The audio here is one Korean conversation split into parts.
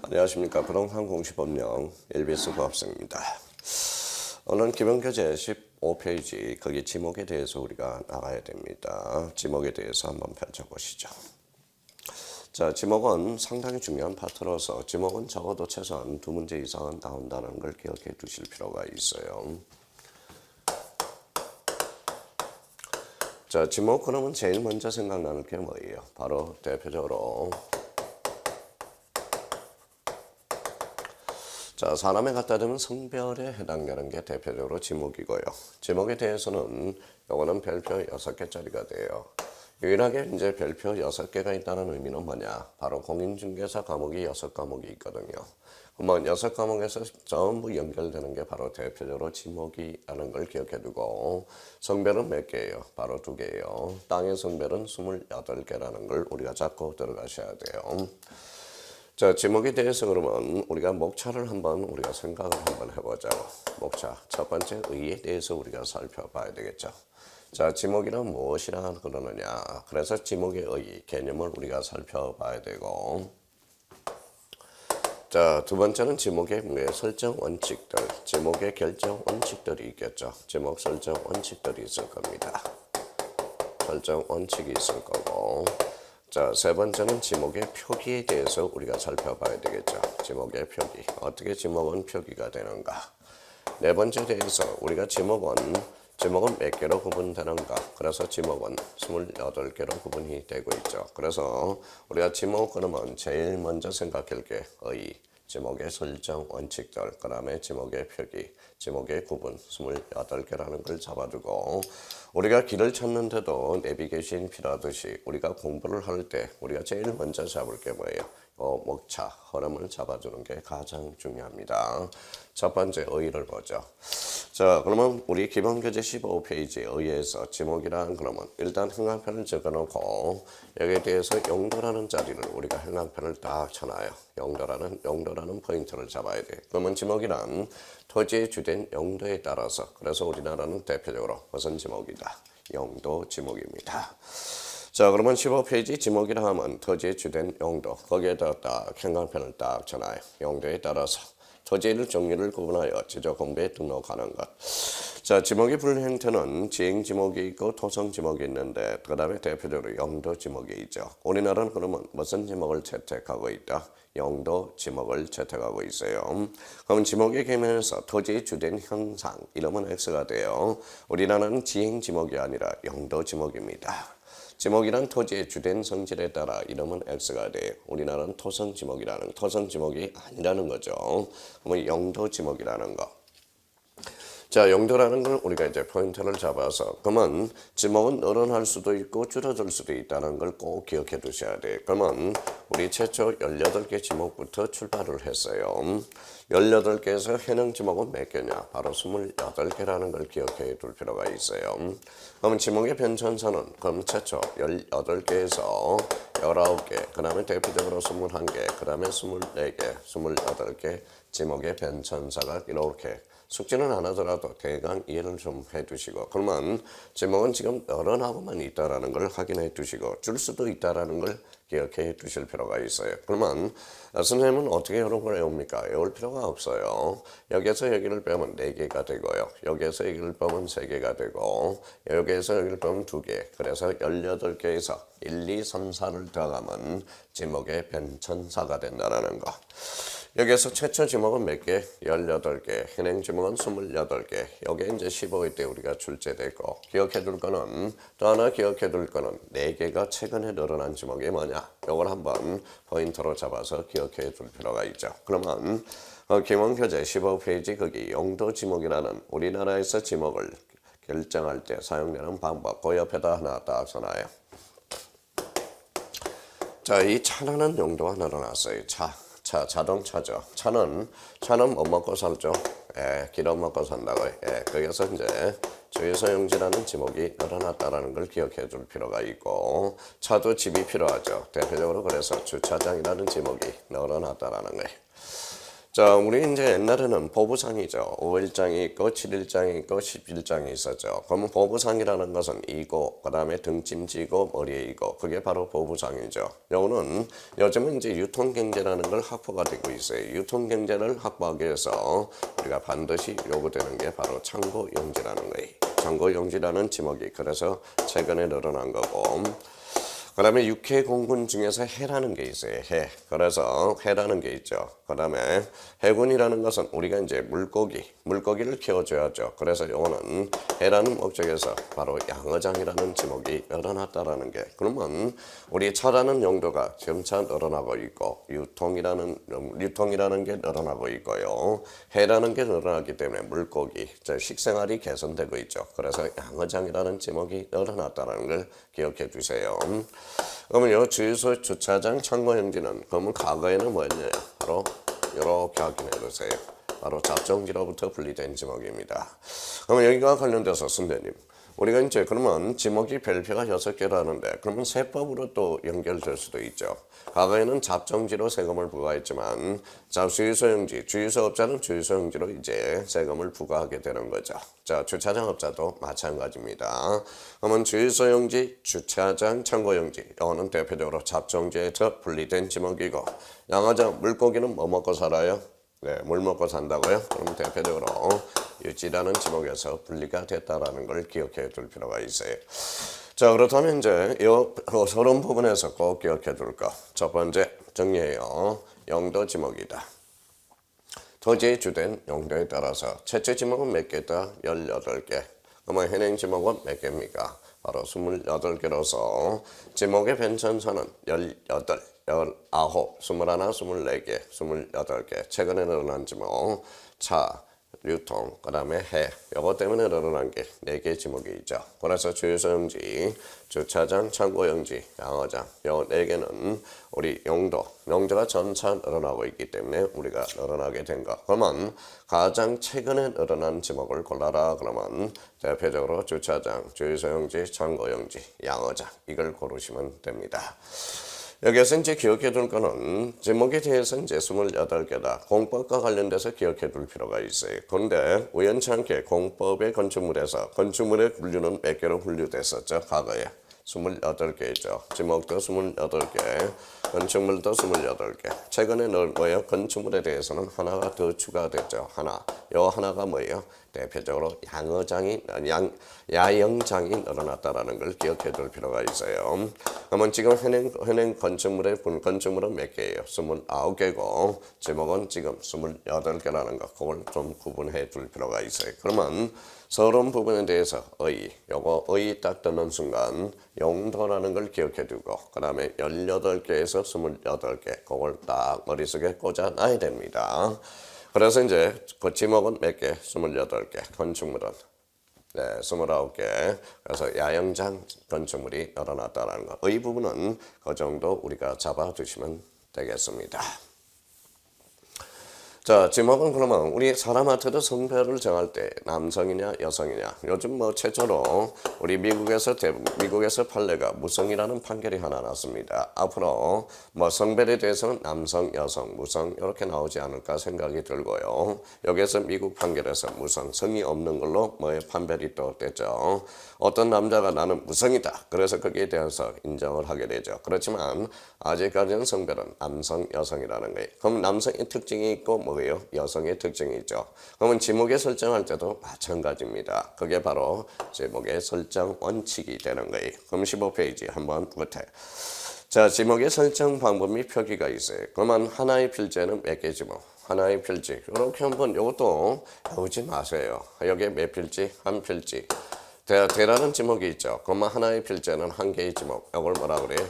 안녕하십니까. 부동산 공시법령 LBS 부합성입니다. 오늘 기본교재 15페이지 거기 지목에 대해서 우리가 나가야 됩니다. 지목에 대해서 한번 펼쳐보시죠. 자, 지목은 상당히 중요한 파트로서 지목은 적어도 최소한 2문제 이상은 나온다는 걸 기억해 두실 필요가 있어요. 자, 지목 그러면 제일 먼저 생각나는 게 뭐예요? 바로 대표적으로 자, 사람에 갖다 대면 성별에 해당되는 게 대표적으로 지목이고요. 지목에 대해서는 요거는 별표 6개짜리가 돼요. 유일하게 이제 별표 6개가 있다는 의미는 뭐냐? 바로 공인중개사 과목이 6과목이 있거든요. 그러면 6과목에서 전부 연결되는 게 바로 대표적으로 지목이라는 걸 기억해 두고 성별은 몇 개예요? 바로 2개예요. 땅의 성별은 28개라는 걸 우리가 잡고 들어가셔야 돼요. 자, 지목에 대해서 그러면 우리가 목차를 한번 우리가 생각을 한번 해보자고. 목차. 첫 번째 의에 대해서 우리가 살펴봐야 되겠죠. 자, 지목이란 무엇이라 그러느냐. 그래서 지목의 의, 개념을 우리가 살펴봐야 되고. 자, 두 번째는 지목의 설정 원칙들. 지목의 결정 원칙들이 있겠죠. 지목 설정 원칙들이 있을 겁니다. 설정 원칙이 있을 거고. 자, 세 번째는 지목의 표기에 대해서 우리가 살펴봐야 되겠죠. 지목의 표기. 어떻게 지목은 표기가 되는가. 네 번째 대해서 우리가 지목은 몇 개로 구분되는가. 그래서 지목은 28개로 구분이 되고 있죠. 그래서 우리가 지목 그러면 제일 먼저 생각할 게 의, 지목의 설정 원칙들, 그 다음에 지목의 표기, 지목의 구분 28개라는 걸 잡아두고 우리가 길을 찾는데도 내비게이션이 필요하듯이 우리가 공부를 할 때 우리가 제일 먼저 잡을 게 뭐예요? 목차, 흐름을 잡아주는 게 가장 중요합니다. 첫 번째 의의를 보죠. 자, 그러면 우리 기본교재 15페이지에 의해서 지목이란 그러면 일단 행랑편을 적어놓고 여기에 대해서 용도라는 자리를 우리가 행랑편을 딱 쳐놔요. 용도라는 포인트를 잡아야 돼. 그러면 지목이란 토지의 주된 용도에 따라서 그래서 우리나라는 대표적으로 무슨 지목이다? 용도 지목입니다. 자, 그러면 15페이지 지목이라 하면 토지의 주된 용도 거기에다 딱 행간편을 딱 쳐놔요. 용도에 따라서 토지의 종류를 구분하여 지적공부에 등록하는 것. 자, 지목의 분류형태는 지행지목이 있고 토성지목이 있는데 그 다음에 대표적으로 용도지목이 있죠. 우리나라는 그러면 무슨 지목을 채택하고 있다? 용도지목을 채택하고 있어요. 그럼 지목의 개념에서 토지의 주된 형상 이름은 X가 돼요. 우리나라는 지행지목이 아니라 용도지목입니다. 지목이란 토지의 주된 성질에 따라 이름은 X가 돼요. 우리나라는 토성지목이라는 토성지목이 아니라는 거죠. 그러면 용도지목이라는 거. 자, 용도라는 걸 우리가 이제 포인트를 잡아서 그러면 지목은 늘어날 수도 있고 줄어들 수도 있다는 걸 꼭 기억해 두셔야 돼요. 그러면 우리 최초 18개 지목부터 출발을 했어요. 18개에서 현행 지목은 몇 개냐? 바로 28개라는 걸 기억해 둘 필요가 있어요. 그러면 지목의 변천사는 그럼 최초 18개에서 19개, 그 다음에 대표적으로 21개, 그 다음에 24개, 28개 지목의 변천사가 이렇게 숙지는 안 하더라도 대강 이해를 좀 해두시고 그러면 지목은 지금 늘어나고만 있다라는 걸 확인해 두시고 줄 수도 있다라는 걸 기억해 두실 필요가 있어요. 그러면 선생님은 어떻게 이런 걸 외웁니까? 외울 필요가 없어요. 여기에서 여기를 빼면 4개가 되고요. 여기에서 여기를 빼면 3개가 되고 여기에서 여기를 빼면 2개. 그래서 18개에서 1, 2, 3, 4를 더하면 지목의 변천사가 된다는 거. 여기에서 최초 지목은 몇 개? 18개. 현행 지목은 28개. 여기에 이제 15회 때 우리가 출제됐고 기억해 둘 거는 또 하나 기억해 둘 거는 4개가 최근에 늘어난 지목이 뭐냐? 이걸 한번 포인트로 잡아서 기억해 둘 필요가 있죠. 그러면 기본교재 15페이지 거기 용도 지목이라는 우리나라에서 지목을 결정할 때 사용되는 방법 그 옆에다 하나 딱 써놔요. 자, 이 차라는 용도가 늘어났어요. 자동차죠. 차는 뭐 먹고 살죠? 기름 먹고 산다고요. 거기서 이제 주유소용지라는 지목이 늘어났다는 걸 기억해 줄 필요가 있고 차도 집이 필요하죠. 대표적으로 그래서 주차장이라는 지목이 늘어났다는 거예요. 자, 우리 이제 옛날에는 보부상이죠. 5일장이 있고 7일장이 있고 10일장이 있었죠. 그러면 보부상이라는 것은 이고 그다음에 등짐지고 머리에 이고 그게 바로 보부상이죠. 요거는 요즘은 이제 유통경제라는 걸 확보가 되고 있어요. 유통경제를 확보하기 위해서 우리가 반드시 요구되는 게 바로 창고용지라는 거예요. 창고용지라는 지목이 그래서 최근에 늘어난 거고 그 다음에 육해공군 중에서 해라는 게 있어요. 해. 그래서 해라는 게 있죠. 그 다음에 해군이라는 것은 우리가 이제 물고기를 키워줘야죠. 그래서 요거는 해라는 목적에서 바로 양어장이라는 지목이 늘어났다라는 게 그러면 우리 차라는 용도가 점차 늘어나고 있고 유통이라는 게 늘어나고 있고요. 해라는 게 늘어나기 때문에 물고기, 식생활이 개선되고 있죠. 그래서 양어장이라는 지목이 늘어났다는 걸 기억해 주세요. 그러면 요 주유소 주차장 창고용지는 그러면 과거에는 뭐였냐요? 바로 이렇게 확인해 보세요. 바로 잡종지로부터 분리된 지목입니다. 그러면 여기가 관련돼서 선배님 우리가 이제 그러면 지목이 별표가 6개로 하는데 그러면 세법으로 또 연결될 수도 있죠. 과거에는 잡종지로 세금을 부과했지만 주유소업자는 주유소용지로 이제 세금을 부과하게 되는 거죠. 자, 주차장업자도 마찬가지입니다. 그러면 주유소용지, 주차장, 창고용지 이거는 대표적으로 잡종지에서 분리된 지목이고 양어장 물고기는 뭐 먹고 살아요? 네, 물 먹고 산다고요? 그럼 대표적으로 유지라는 지목에서 분리가 됐다라는 걸 기억해 둘 필요가 있어요. 자, 그렇다면 이제 이 서론 부분에서 꼭 기억해 둘 거. 첫 번째 정리해요. 용도 지목이다. 토지의 주된 용도에 따라서 최초 지목은 몇 개다? 18개. 그러면 현행 지목은 몇 개입니까? 바로 28개로서 지목의 변천사는 18, 19, 21, 24개, 28개. 최근에 늘어난 지목, 차, 유통, 그 다음에 해. 요거 때문에 늘어난 게 4개 지목이 있죠. 그래서 주유소용지, 주차장, 창고용지, 양어장 요 4개는 우리 용도가 점차 늘어나고 있기 때문에 우리가 늘어나게 된 거. 그러면 가장 최근에 늘어난 지목을 골라라 그러면 대표적으로 주차장, 주유소용지, 창고용지, 양어장 이걸 고르시면 됩니다. 여기에서 이제 기억해 둘 거는 제목에 대해서 이제 28개다. 공법과 관련돼서 기억해 둘 필요가 있어요. 그런데 우연치 않게 공법의 건축물에서 건축물의 분류는 몇 개로 분류됐었죠? 과거에. 28개죠. 지목도 28개, 건축물도 28개. 최근에 뭐예요? 건축물에 대해서는 하나가 더 추가됐죠. 요 하나가 뭐예요? 대표적으로 야영장이 늘어났다라는 걸 기억해 둘 필요가 있어요. 그러면 지금 현행 건축물은 몇 개예요? 29개고 제목은 지금 28개라는 거 그걸 좀 구분해 둘 필요가 있어요. 그러면 서론 부분에 대해서 요거 딱 듣는 순간 용도라는 걸 기억해 두고 그 다음에 18개에서 28개 그걸 딱 머릿속에 꽂아 놔야 됩니다. 그래서 이제 그 지목은 몇 개? 28개. 건축물은 29개. 그래서 야영장 건축물이 늘어났다는 거. 이 부분은 그 정도 우리가 잡아두시면 되겠습니다. 자, 지목은 그러면 우리 사람한테도 성별을 정할 때 남성이냐 여성이냐 요즘 뭐 최초로 우리 미국에서 판례가 무성이라는 판결이 하나 났습니다. 앞으로 뭐 성별에 대해서는 남성, 여성, 무성 이렇게 나오지 않을까 생각이 들고요. 여기에서 미국 판결에서 무성, 성이 없는 걸로 뭐의 판별이 또 됐죠. 어떤 남자가 나는 무성이다. 그래서 거기에 대해서 인정을 하게 되죠. 그렇지만 아직까지는 성별은 남성, 여성이라는 거예요. 그럼 남성의 특징이 있고 뭐예요? 여성의 특징이 있죠. 그러면 지목에 설정할 때도 마찬가지입니다. 그게 바로 지목의 설정 원칙이 되는 거예요. 그럼 15페이지 한번 보세요. 자, 지목의 설정 방법 및 표기가 있어요. 그러면 하나의 필지에는 몇 개 지목? 하나의 필지. 이렇게 한번 이것도 배우지 마세요. 여기에 몇 필지? 한 필지. 대라는 지목이 있죠. 그러면 하나의 필지에는 한 개의 지목. 이걸 뭐라 그래요?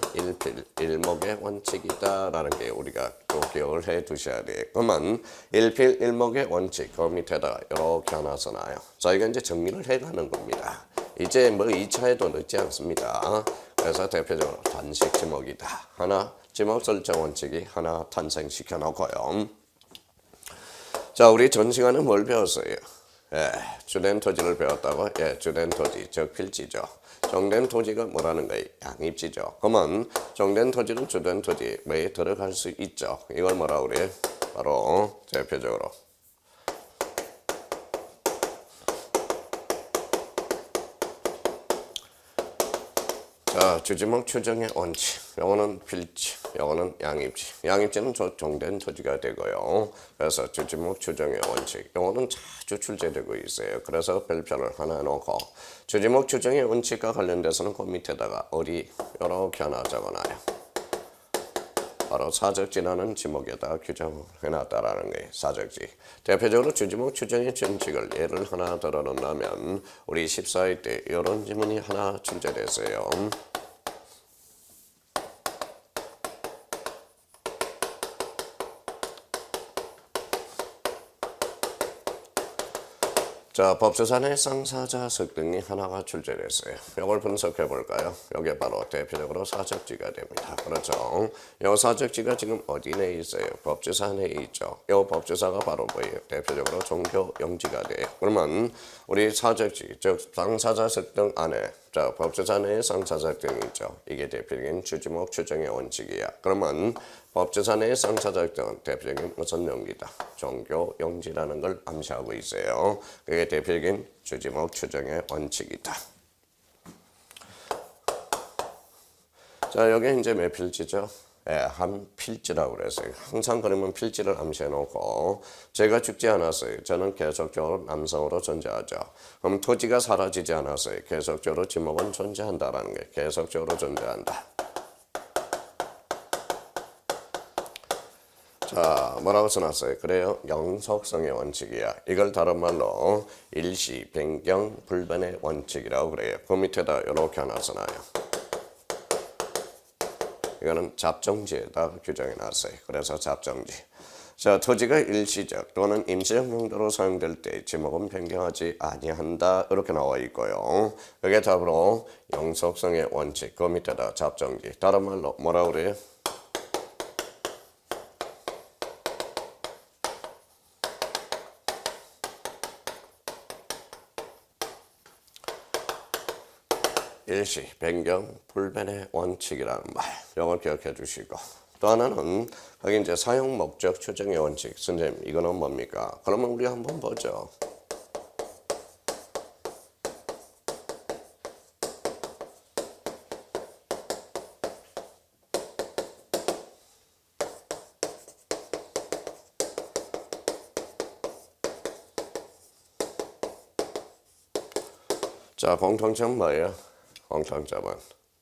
일목의 원칙이 있다라는 게 우리가 또 기억을 해 두셔야 돼요. 그러면 일목의 원칙. 그 밑에다가 이렇게 하나 써놔요. 저희가 이제 정리를 해 가는 겁니다. 이제 뭐 2차에도 늦지 않습니다. 그래서 대표적으로 단식 지목이다. 하나 지목 설정 원칙이 하나 탄생시켜 놓고요. 자, 우리 전 시간에 뭘 배웠어요? 주된 토지를 배웠다고? 주된 토지, 즉 필지죠. 정된 토지가 뭐라는 거예요? 양입지죠. 그러면 정된 토지는 주된 토지 왜 들어갈 수 있죠? 이걸 뭐라고 그래요? 바로 대표적으로 자, 주지목 추정의 원칙. 요거는 필지, 요거는 양입지. 양입지는 조정된 토지가 되고요. 그래서 주지목 추정의 원칙. 요거는 자주 출제되고 있어요. 그래서 별표를 하나 놓고 주지목 추정의 원칙과 관련돼서는 그 밑에다가 어디 이렇게 하나 적어놔요. 바로 사적지라는 지목에다 규정을 해놨다라는 거예요. 사적지. 대표적으로 주지목 추정의 원칙을 예를 하나 들어놓으면 우리 14회 때 이런 지문이 하나 출제됐어요. 자, 법조산의 쌍사자 석등이 하나가 출제됐어요. 이걸 분석해 볼까요? 이게 바로 대표적으로 사적지가 됩니다. 그렇죠? 이 사적지가 지금 어디 내 있어요? 법조산에 있죠. 이 법조사가 바로 뭐예요? 대표적으로 종교 영지가 돼요. 그러면 우리 사적지, 즉 쌍사자 석등 안에 자, 법조산의 쌍사자 석등이 있죠. 이게 대표적인 주지목 추정의 원칙이야. 그러면 법조산의 쌍사자 석등은 대표적인 무슨 영지다? 종교 영지라는 걸 암시하고 있어요. 그게 대표적인 주지목 추정의 원칙이다. 자, 여기 이제 몇 필지죠? 한 필지라고 그랬어요. 항상 그러면 필지를 암시해 놓고 제가 죽지 않았어요. 저는 계속적으로 남성으로 존재하죠. 그럼 토지가 사라지지 않았어요. 계속적으로 지목은 존재한다라는 거예요. 계속적으로 존재한다. 자, 뭐라고 써놨어요? 그래요. 영속성의 원칙이야. 이걸 다른 말로 일시, 변경, 불변의 원칙이라고 그래요. 그 밑에다 이렇게 하나 써놔요. 이거는 잡정지에다 규정해놨어요. 그래서 잡정지. 자, 토지가 일시적 또는 임시적 용도로 사용될 때 지목은 변경하지 아니한다. 이렇게 나와 있고요. 이게 답으로 영속성의 원칙. 그 밑에다 잡정지. 다른 말로 뭐라고 그래요? 일시, 변경, 불변의 원칙이라는 말. 이걸 기억해 주시고. 또 하나는 여기 이제 사용 목적 추정의 원칙. 선생님, 이거는 뭡니까? 그러면 우리 한번 보죠. 자, 공통점 뭐예요? 공통점은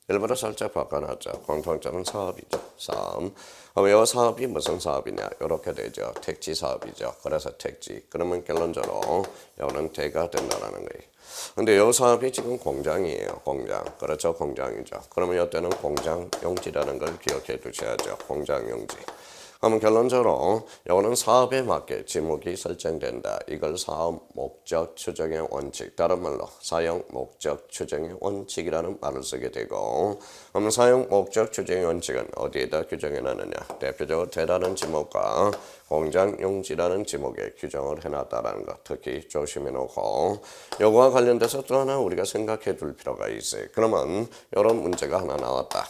일부러 살짝 바꿔놨죠. 공통점은 사업이죠. 사업. 그럼 이 사업이 무슨 사업이냐? 이렇게 되죠. 택지 사업이죠. 그래서 택지. 그러면 결론적으로 이거는 대가 된다는 거예요. 근데 이 사업이 지금 공장이에요. 공장. 그렇죠. 공장이죠. 그러면 이때는 공장 용지라는 걸 기억해 두셔야죠. 공장 용지. 그러면 결론적으로 이거는 사업에 맞게 지목이 설정된다. 이걸 사업 목적 추정의 원칙, 다른 말로 사용 목적 추정의 원칙이라는 말을 쓰게 되고, 그럼 사용 목적 추정의 원칙은 어디에다 규정해 놨느냐? 대표적으로 대라는 지목과 공장 용지라는 지목에 규정을 해놨다라는 것 특히 조심해 놓고, 요거와 관련돼서 또 하나 우리가 생각해 둘 필요가 있어요. 그러면 이런 문제가 하나 나왔다.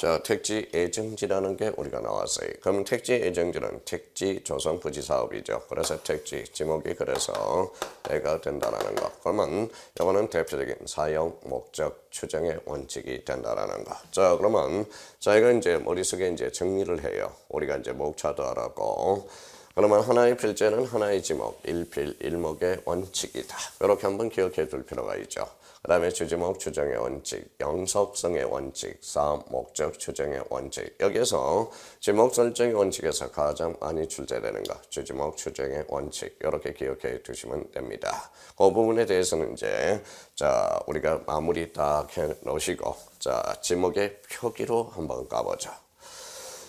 자, 택지 예정지라는 게 우리가 나왔어요. 그러면 택지 예정지는 택지 조성 부지 사업이죠. 그래서 택지 지목이 그래서 대가 된다라는 거. 그러면 이거는 대표적인 사용 목적 추정의 원칙이 된다라는 거. 자, 그러면 저희가 이제 머릿속에 이제 정리를 해요. 우리가 이제 목차도 알았고. 그러면 하나의 필제는 하나의 지목, 일필, 일목의 원칙이다. 이렇게 한번 기억해 둘 필요가 있죠. 그 다음에 주지목 추정의 원칙, 영속성의 원칙, 사업 목적 추정의 원칙. 여기에서 지목 설정의 원칙에서 가장 많이 출제되는 거, 주지목 추정의 원칙. 이렇게 기억해 두시면 됩니다. 그 부분에 대해서는 이제 자 우리가 마무리 딱 해 놓으시고 자 지목의 표기로 한번 까보죠.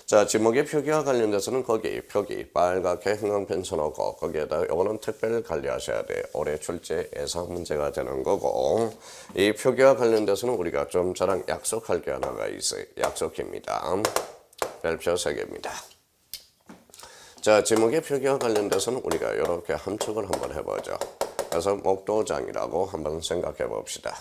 자, 지목의 표기와 관련돼서는 거기 표기 빨갛게 형광펜 쳐놓고 거기에다 요거는 특별히 관리하셔야 돼요. 올해 출제 예상 문제가 되는 거고, 이 표기와 관련돼서는 우리가 좀 저랑 약속할 게 하나가 있어요. 약속입니다. 별표 3개입니다. 자, 지목의 표기와 관련돼서는 우리가 이렇게 함축을 한번 해보죠. 그래서 목도장이라고 한번 생각해 봅시다.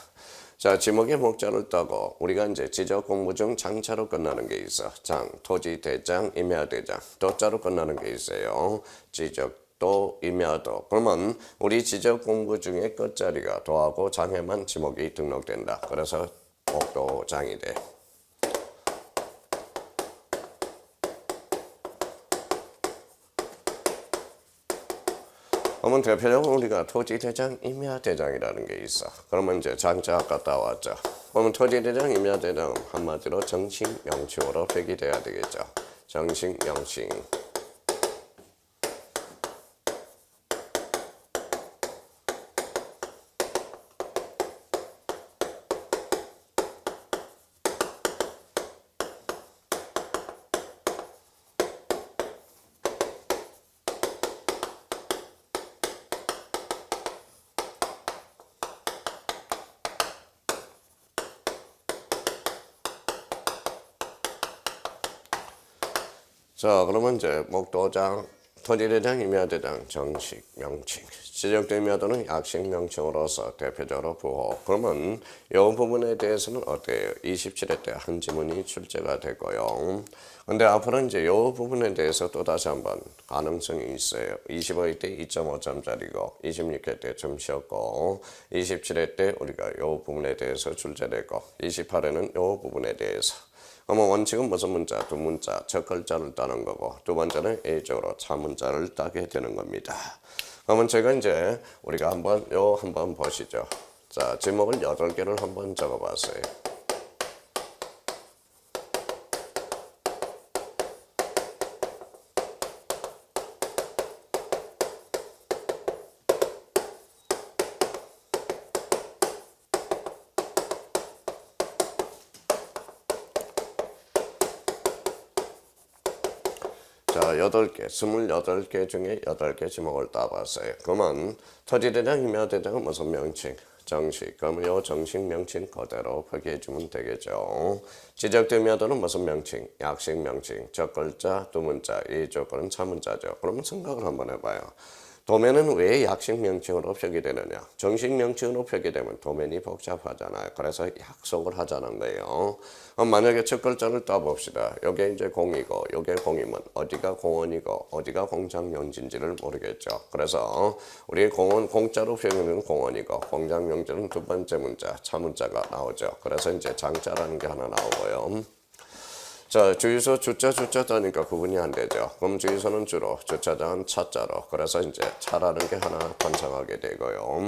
자, 지목의 목자를 따고 우리가 이제 지적 공부 중 장자로 끝나는 게 있어. 장, 토지, 대장, 임야, 대장. 도자로 끝나는 게 있어요. 지적도, 임야도. 그러면 우리 지적 공부 중에 끝자리가 도하고 장에만 지목이 등록된다. 그래서 목도장이 돼. 그러면 대표적으로 우리가 토지대장, 임야대장이라는 게 있어. 그러면 이제 장자 아까 따왔죠. 그러면 토지대장, 임야대장 한마디로 정식 명칭으로 표기돼야 되겠죠. 정식 명칭. 자, 그러면 이제 목도장, 토지대장, 임야대장 정식 명칭. 지적된 임야도는 약식 명칭으로서 대표적으로 부호. 그러면 이 부분에 대해서는 어때요? 27회 때 한 지문이 출제가 되고요. 근데 앞으로 이제 이 부분에 대해서 또 다시 한번 가능성이 있어요. 25회 때 2.5점짜리고, 26회 때 좀 쉬었고, 27회 때 우리가 이 부분에 대해서 출제되고, 28회는 이 부분에 대해서. 그러면 원칙은 무슨 문자? 두 문자, 첫 글자를 따는 거고, 두 번째는 A적으로 차 문자를 따게 되는 겁니다. 그러면 제가 이제 우리가 한번 보시죠. 자, 지목을 8개를 한번 적어봤어요. 자, 8개, 28개 중에 8개 지목을 따봤어요. 그러면 토지대장, 임야대장은 무슨 명칭? 정식. 그러면 이 정식 명칭 그대로 표기해주면 되겠죠. 지적된 임야도는 무슨 명칭? 약식 명칭. 첫 글자, 두 문자, 이 조건은 차 문자죠. 그러면 생각을 한번 해봐요. 도면은 왜 약식 명칭으로 표기되느냐? 정식 명칭으로 표기되면 도면이 복잡하잖아요. 그래서 약속을 하자는 거예요. 만약에 첫 글자를 따봅시다. 여기 이제 공이고, 여기 공이면 어디가 공원이고, 어디가 공장용지인지를 모르겠죠. 그래서 우리 공원 공자로 표기되는 공원이고, 공장용지는 두 번째 문자, 차 문자가 나오죠. 그래서 이제 장자라는 게 하나 나오고요. 자, 주유소 주차 따니까 구분이 안 되죠. 그럼 주유소는 주로, 주차장은 차자로. 그래서 이제 차라는 게 하나 관상하게 되고요.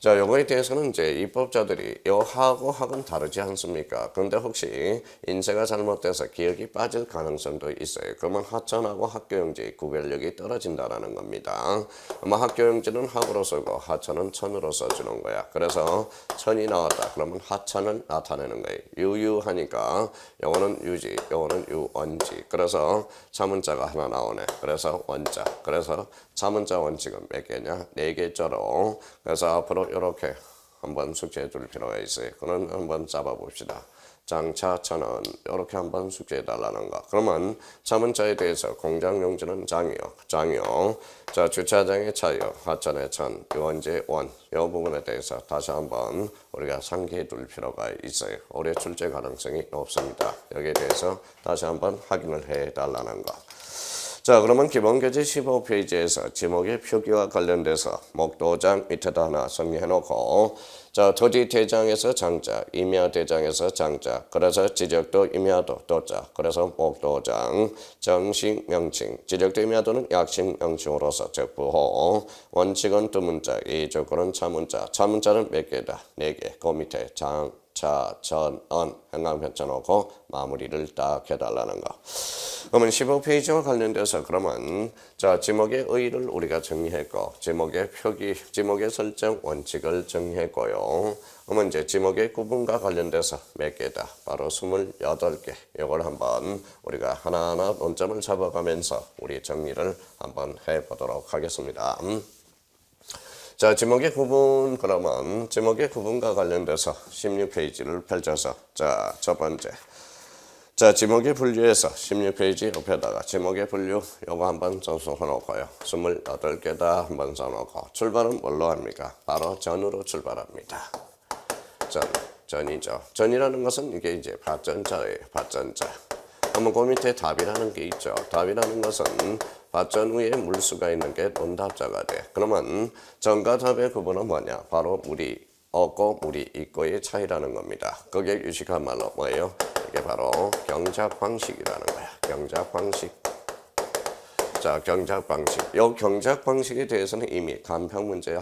자, 요거에 대해서는 이제 입법자들이 요 하고 학은 다르지 않습니까? 그런데 혹시 인쇄가 잘못돼서 기억이 빠질 가능성도 있어요. 그러면 하천하고 학교용지 구별력이 떨어진다는 겁니다. 아마 학교용지는 학으로 쓰고 하천은 천으로 써주는 거야. 그래서 천이 나왔다. 그러면 하천을 나타내는 거예요. 유유하니까 요거는 유지, 요거는 유원지. 그래서 자문자가 하나 나오네. 그래서 원자. 그래서 자문자 원칙은 몇 개냐? 4개짜로. 그래서 앞으로 이렇게 한번 숙제해 줄 필요가 있어요. 그건 한번 잡아봅시다. 장차천은 이렇게 한번 숙제해 달라는 거. 그러면 자문자에 대해서 공장용지는 장이요. 자, 주차장의 차요, 하천의 천, 유원지의 원. 이 부분에 대해서 다시 한번 우리가 상기해 둘 필요가 있어요. 올해 출제 가능성이 높습니다. 여기에 대해서 다시 한번 확인을 해 달라는 거. 자, 그러면 기본교재 15페이지에서 지목의 표기와 관련돼서 목도장 밑에다 하나 정리해놓고, 자, 토지대장에서 장자, 임야대장에서 장자, 그래서 지적도 임야도 도자, 그래서 목도장, 정식 명칭, 지적도 임야도는 약식 명칭으로서 즉 부호, 원칙은 두 문자, 이 조건은 차문자, 차문자는 몇 개다? 4개, 그 밑에 장, 자, 전, 언, 행강 펼쳐놓고 마무리를 딱 해달라는 거. 그러면 15페이지와 관련돼서 그러면 자, 지목의 의의를 우리가 정리했고, 지목의 표기, 지목의 설정 원칙을 정리했고요. 그러면 이제 지목의 구분과 관련돼서 몇 개다? 바로 28개. 이걸 한번 우리가 하나하나 논점을 잡아가면서 우리 정리를 한번 해보도록 하겠습니다. 자, 지목의 구분, 그러면 지목의 구분과 관련돼서 16페이지를 펼쳐서, 자, 첫 번째. 자, 지목의 분류에서 16페이지 옆에다가 지목의 분류 요거 한번 써놓고요. 28개다 한번 써놓고, 출발은 뭘로 합니까? 바로 전으로 출발합니다. 전이죠. 전이라는 것은 이게 이제 발전자예요. 발전자. 그러면 그 밑에 답이라는 게 있죠. 답이라는 것은 발전 위에 물수가 있는 게 논답자가 돼. 그러면 전과 답의 구분은 뭐냐? 바로 물이 없고 물이 있고의 차이라는 겁니다. 그게 유식한 말로 뭐예요? 이게 바로 경작 방식이라는 거야. 경작 방식. 자, 경작 방식. 이 경작 방식에 대해서는 이미 간평 문제에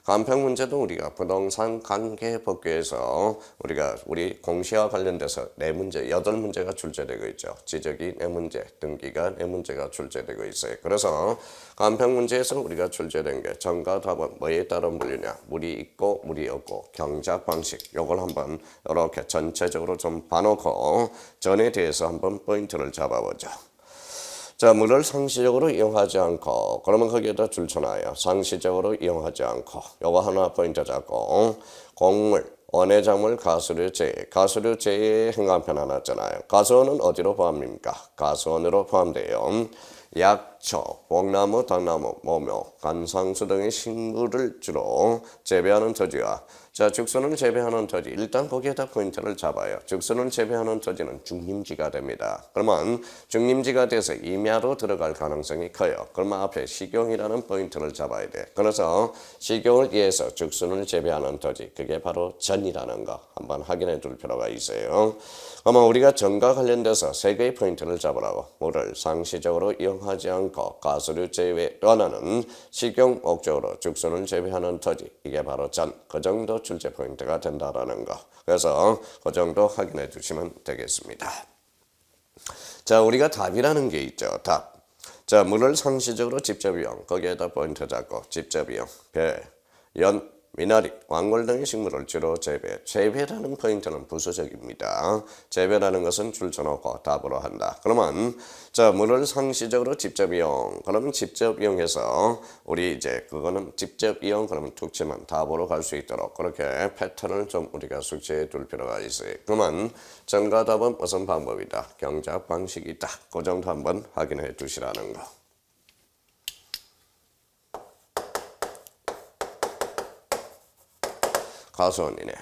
간평 문제도 우리가 부동산 관계 법규에서 우리 공시와 관련돼서 4문제, 8문제가 출제되고 있죠. 지적이 4문제, 등기가 4문제가 출제되고 있어요. 그래서 간평 문제에서 우리가 출제된 게 전과 답은 뭐에 따른 분류냐? 물이 있고 물이 없고 경작 방식. 요걸 한번 이렇게 전체적으로 좀 봐놓고 전에 대해서 한번 포인트를 잡아보죠. 자, 물을 상시적으로 이용하지 않고, 그러면 거기에다 줄쳐놔요. 상시적으로 이용하지 않고, 요거 하나 포인트 잡고, 곡물, 원해작물, 가수류, 제해. 가수류, 제해의 행간편 하나 있잖아요. 가수원은 어디로 포함입니까? 가수원으로 포함돼요. 약초, 복나무, 당나무, 모묘, 간상수 등의 식물을 주로 재배하는 토지와 자, 죽순을 재배하는 토지. 일단 거기에다 포인트를 잡아요. 죽순을 재배하는 토지는 중림지가 됩니다. 그러면 중림지가 돼서 임야로 들어갈 가능성이 커요. 그러면 앞에 식용이라는 포인트를 잡아야 돼. 그래서 식용을 위해서 죽순을 재배하는 토지. 그게 바로 전이라는 거 한번 확인해 둘 필요가 있어요. 그러면 우리가 전과 관련돼서 3개의 포인트를 잡으라고. 물을 상시적으로 이용하지 않고 가수류 제외 원하는 식용 목적으로 죽순을 재배하는 토지. 이게 바로 전. 그 정도 출제 포인트가 된다라는 거. 그래서 그 정도 확인해 주시면 되겠습니다. 자, 우리가 답이라는 게 있죠. 답. 자, 물을 상시적으로 직접 이용. 거기에다 포인트 잡고 직접 이용. 배, 연, 미나리, 왕골 등의 식물을 주로 재배. 재배라는 포인트는 부수적입니다. 재배라는 것은 줄쳐놓고 답으로 한다. 그러면 자, 물을 상시적으로 직접 이용. 그러면 직접 이용해서 우리 이제 그거는 직접 이용 그러면 툭 치면 답으로 갈 수 있도록 그렇게 패턴을 좀 우리가 숙지해 둘 필요가 있어요. 그러면 전과 답은 무슨 방법이다? 경작 방식이다. 그 정도 한번 확인해 두시라는 거. 가수원이네.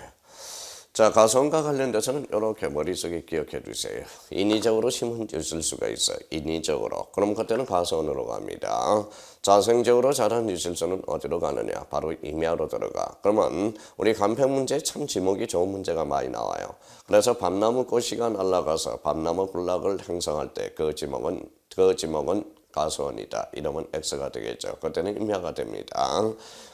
자, 가수원과 관련돼서는 이렇게 머릿속에 기억해 두세요. 인위적으로 심은 있을 수가 있어요. 인위적으로. 그럼 그때는 가수원으로 갑니다. 자생적으로 자란 유실수는 어디로 가느냐? 바로 임야로 들어가. 그러면 우리 간평 문제에 참 지목이 좋은 문제가 많이 나와요. 그래서 밤나무 꽃이가 날아가서 밤나무 군락을 형성할 때 그 지목은 가수원이다. 이러면 X가 되겠죠. 그때는 임야가 됩니다.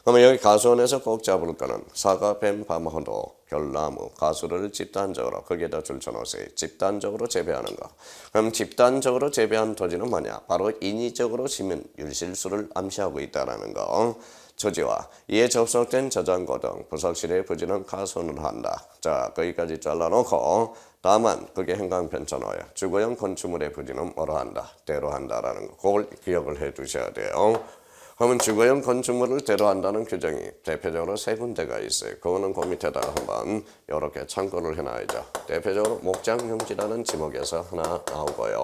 그러면 여기 가수원에서 꼭 잡을 거는 사과, 뱀, 밤호도, 결나무, 가수를 집단적으로 거기에다 줄쳐놓으세요. 집단적으로 재배하는 거. 그럼 집단적으로 재배한 토지는 뭐냐? 바로 인위적으로 심은 율실수를 암시하고 있다는 거. 처지와 이에 접속된 저장고 등 부속실의 부지는 가수원을 한다. 자, 거기까지 잘라놓고 다만 그게 행간편천어예요. 주거용 건축물의 부지는 뭐로 한다? 대로 한다라는 거. 그걸 기억을 해 두셔야 돼요. 그러면 주거용 건축물을 대로 한다는 규정이 대표적으로 3군데가 있어요. 그거는 그 밑에다가 한번 이렇게 참고를 해놔야죠. 대표적으로 목장용지라는 지목에서 하나 나오고요.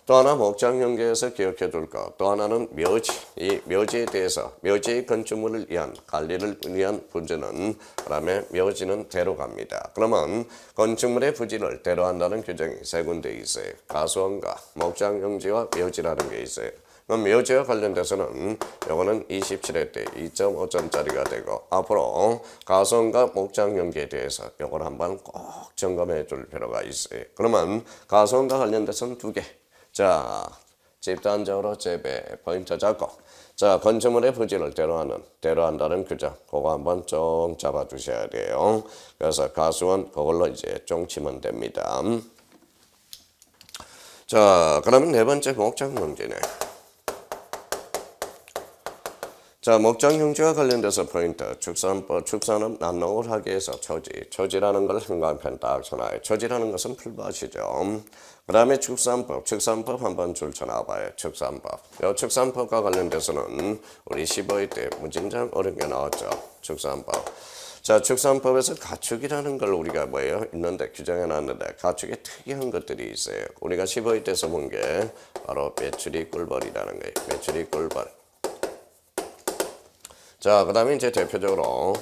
또 하나 목장용지에서 기억해 둘 거. 또 하나는 묘지. 이 묘지에 대해서 묘지의 건축물을 위한 관리를 위한 부지는 그다음에 묘지는 대로 갑니다. 그러면 건축물의 부지를 대로 한다는 규정이 3군데 있어요. 가수원과 목장용지와 묘지라는 게 있어요. 그럼 묘지와 관련돼서는 요거는 27회 때 2.5점짜리가 되고 앞으로 가수원과 목장용지에 대해서 요걸 한번 꼭 점검해 줄 필요가 있어요. 그러면 가수원과 관련돼서는 2개. 자, 집단적으로 재배 포인트 잡고 자, 건축물의 부지를 대로 한다는 규정 그거 한번 좀 잡아 주셔야 돼요. 그래서 가수원 그걸로 이제 쫑 치면 됩니다. 자, 그러면 4번째 목장용지네. 자, 목장용지와 관련돼서 포인트. 축산법, 축산업 남농을 하기 위해서 초지라는 걸 행간편 딱 쳐놔요. 초지라는 것은 풀밭이죠. 그 다음에 축산법 한번 줄 쳐놔봐요. 축산법. 이 축산법과 관련돼서는 우리 15회 때 무진장 어려운 게 나왔죠. 축산법. 자, 축산법에서 가축이라는 걸 우리가 있는데 규정해놨는데 가축에 특이한 것들이 있어요. 우리가 15회 때 써본 게 바로 메추리 꿀벌이라는 거예요. 메추리 꿀벌. 자, 그 다음에 이제 대표적으로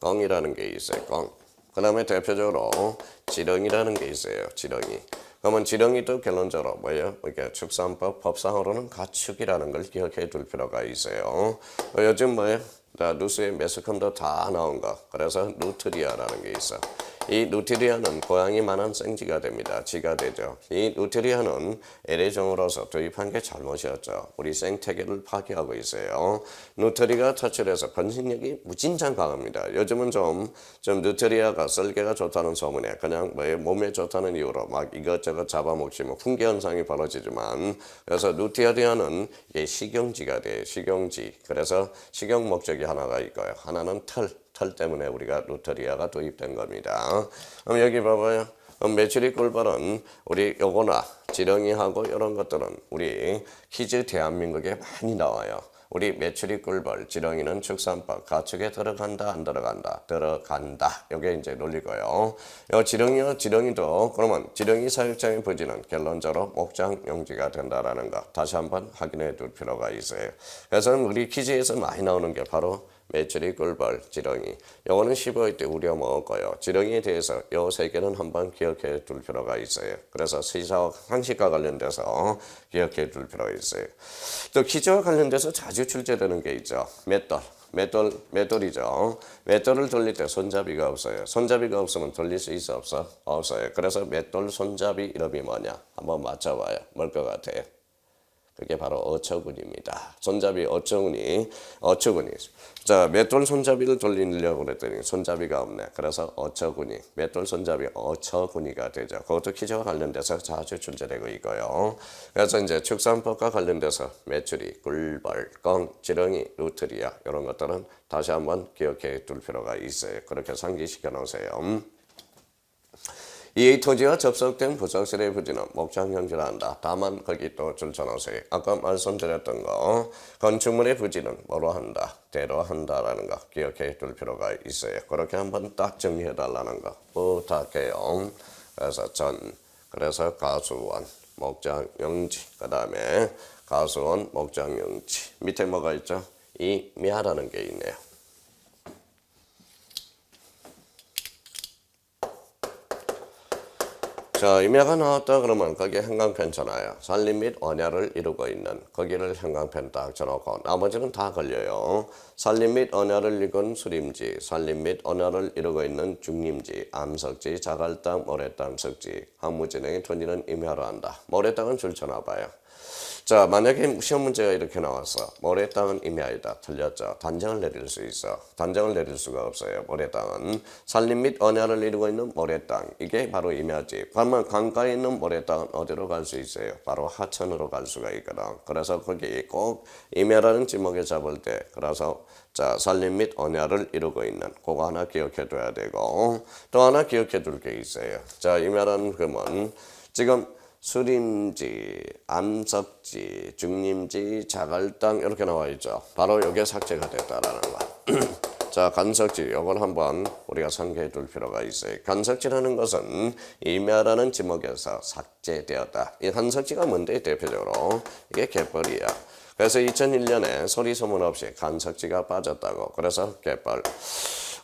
꿩이라는 게 있어요. 그 다음에 대표적으로 지렁이라는 게 있어요. 지렁이. 그러면 지렁이도 결론적으로 뭐예요? 이게 축산법 법상으로는 가축이라는 걸 기억해 둘 필요가 있어요. 요즘 뭐예요? 뉴스에 매스컴도 다 나온 거. 그래서 누트리아라는 게 있어. 이 누트리아는 고양이만한 생쥐가 됩니다. 쥐가 되죠. 이 누트리아는 LA종으로서 도입한 게 잘못이었죠. 우리 생태계를 파괴하고 있어요. 누트리가 터출해서 번식력이 무진장 강합니다. 요즘은 좀 누트리아가 썰개가 좋다는 소문에 그냥 몸에 좋다는 이유로 막 이것저것 잡아먹지 풍계 현상이 벌어지지만 그래서 누트리아는 이게 식용지가 돼요. 식용지. 그래서 식용 목적이 하나가 있고요. 하나는 털 때문에 우리가 누트리아가 도입된 겁니다. 그럼 여기 봐봐요. 메추리 꿀벌은 우리 요거나 지렁이하고 이런 것들은 우리 퀴즈 대한민국에 많이 나와요. 우리 메추리 꿀벌, 지렁이는 축산법, 가축에 들어간다, 안 들어간다? 들어간다. 요게 이제 논리고요. 요 지렁이도 그러면 지렁이 사육장의 부지는 결론적으로 목장용지가 된다라는 거 다시 한번 확인해 둘 필요가 있어요. 그래서 우리 퀴즈에서 많이 나오는 게 바로 메추리, 꿀벌, 지렁이. 요거는 15회 때 우려 먹었고요. 지렁이에 대해서 요 세 개는 한번 기억해 둘 필요가 있어요. 그래서 시사와 상식과 관련돼서 기억해 둘 필요가 있어요. 또 퀴즈와 관련돼서 자주 출제되는 게 있죠. 맷돌이죠. 맷돌을 돌릴 때 손잡이가 없어요. 손잡이가 없으면 돌릴 수 있어 없어? 없어요. 그래서 맷돌 손잡이 이름이 뭐냐? 한번 맞춰봐요. 뭘 것 같아요? 그게 바로 어처구니입니다. 손잡이 어처구니. 자, 맷돌 손잡이를 돌리려고 그랬더니 손잡이가 없네. 그래서 어처구니. 맷돌 손잡이 어처구니가 되죠. 그것도 퀴즈와 관련돼서 자주 출제되고 있고요. 그래서 이제 축산법과 관련돼서 메추리, 꿀벌, 꿩, 지렁이, 누트리아 이런 것들은 다시 한번 기억해 둘 필요가 있어요. 그렇게 상기시켜 놓으세요. 이 토지와 접속된 부속실의 부지는 목장용지를 한다. 다만 거기 또 줄쳐놓으세요. 아까 말씀드렸던 거 건축물의 부지는 뭐로 한다? 대로 한다라는 거 기억해 둘 필요가 있어요. 그렇게 한번 딱 정리해 달라는 거 부탁해요. 그래서 가수원, 목장용지, 그 다음에 가수원, 목장용지 밑에 뭐가 있죠? 임야라는 게 있네요. 자, 임야가 나왔다 그러면 거기에 형광펜 쳐놔요. 산림 및 언야를 이루고 있는 거기를 형광펜 딱 쳐놓고 나머지는 다 걸려요. 산림 및 언야를 이룬 수림지, 산림 및 언야를 이루고 있는 중림지, 암석지, 자갈땅, 모래땅, 석지, 항무진행의 토지는 임야로 한다. 모래땅은 줄 쳐놔봐요. 자, 만약에 시험 문제가 이렇게 나왔어. 모래 땅은 임야이다. 틀렸죠. 단정을 내릴 수 있어. 단정을 내릴 수가 없어요. 모래 땅은 산림 및 언야를 이루고 있는 모래 땅. 이게 바로 임야지. 그러면 강가에 있는 모래 땅은 어디로 갈 수 있어요? 바로 하천으로 갈 수가 있거든. 그래서 거기 꼭 임야라는 지목에 잡을 때 그래서 자, 산림 및 언야를 이루고 있는 그거 하나 기억해 둬야 되고 또 하나 기억해 둘 게 있어요. 자, 임야라는 그러면 지금 수림지, 암석지, 중림지, 자갈땅 이렇게 나와 있죠. 바로 이게 삭제가 됐다라는 거. 자, 간석지 이걸 한번 우리가 상기해 둘 필요가 있어요. 간석지라는 것은 임야라는 지목에서 삭제되었다. 이 간석지가 뭔데 대표적으로 이게 갯벌이야. 그래서 2001년에 소리 소문 없이 간석지가 빠졌다고. 그래서 갯벌.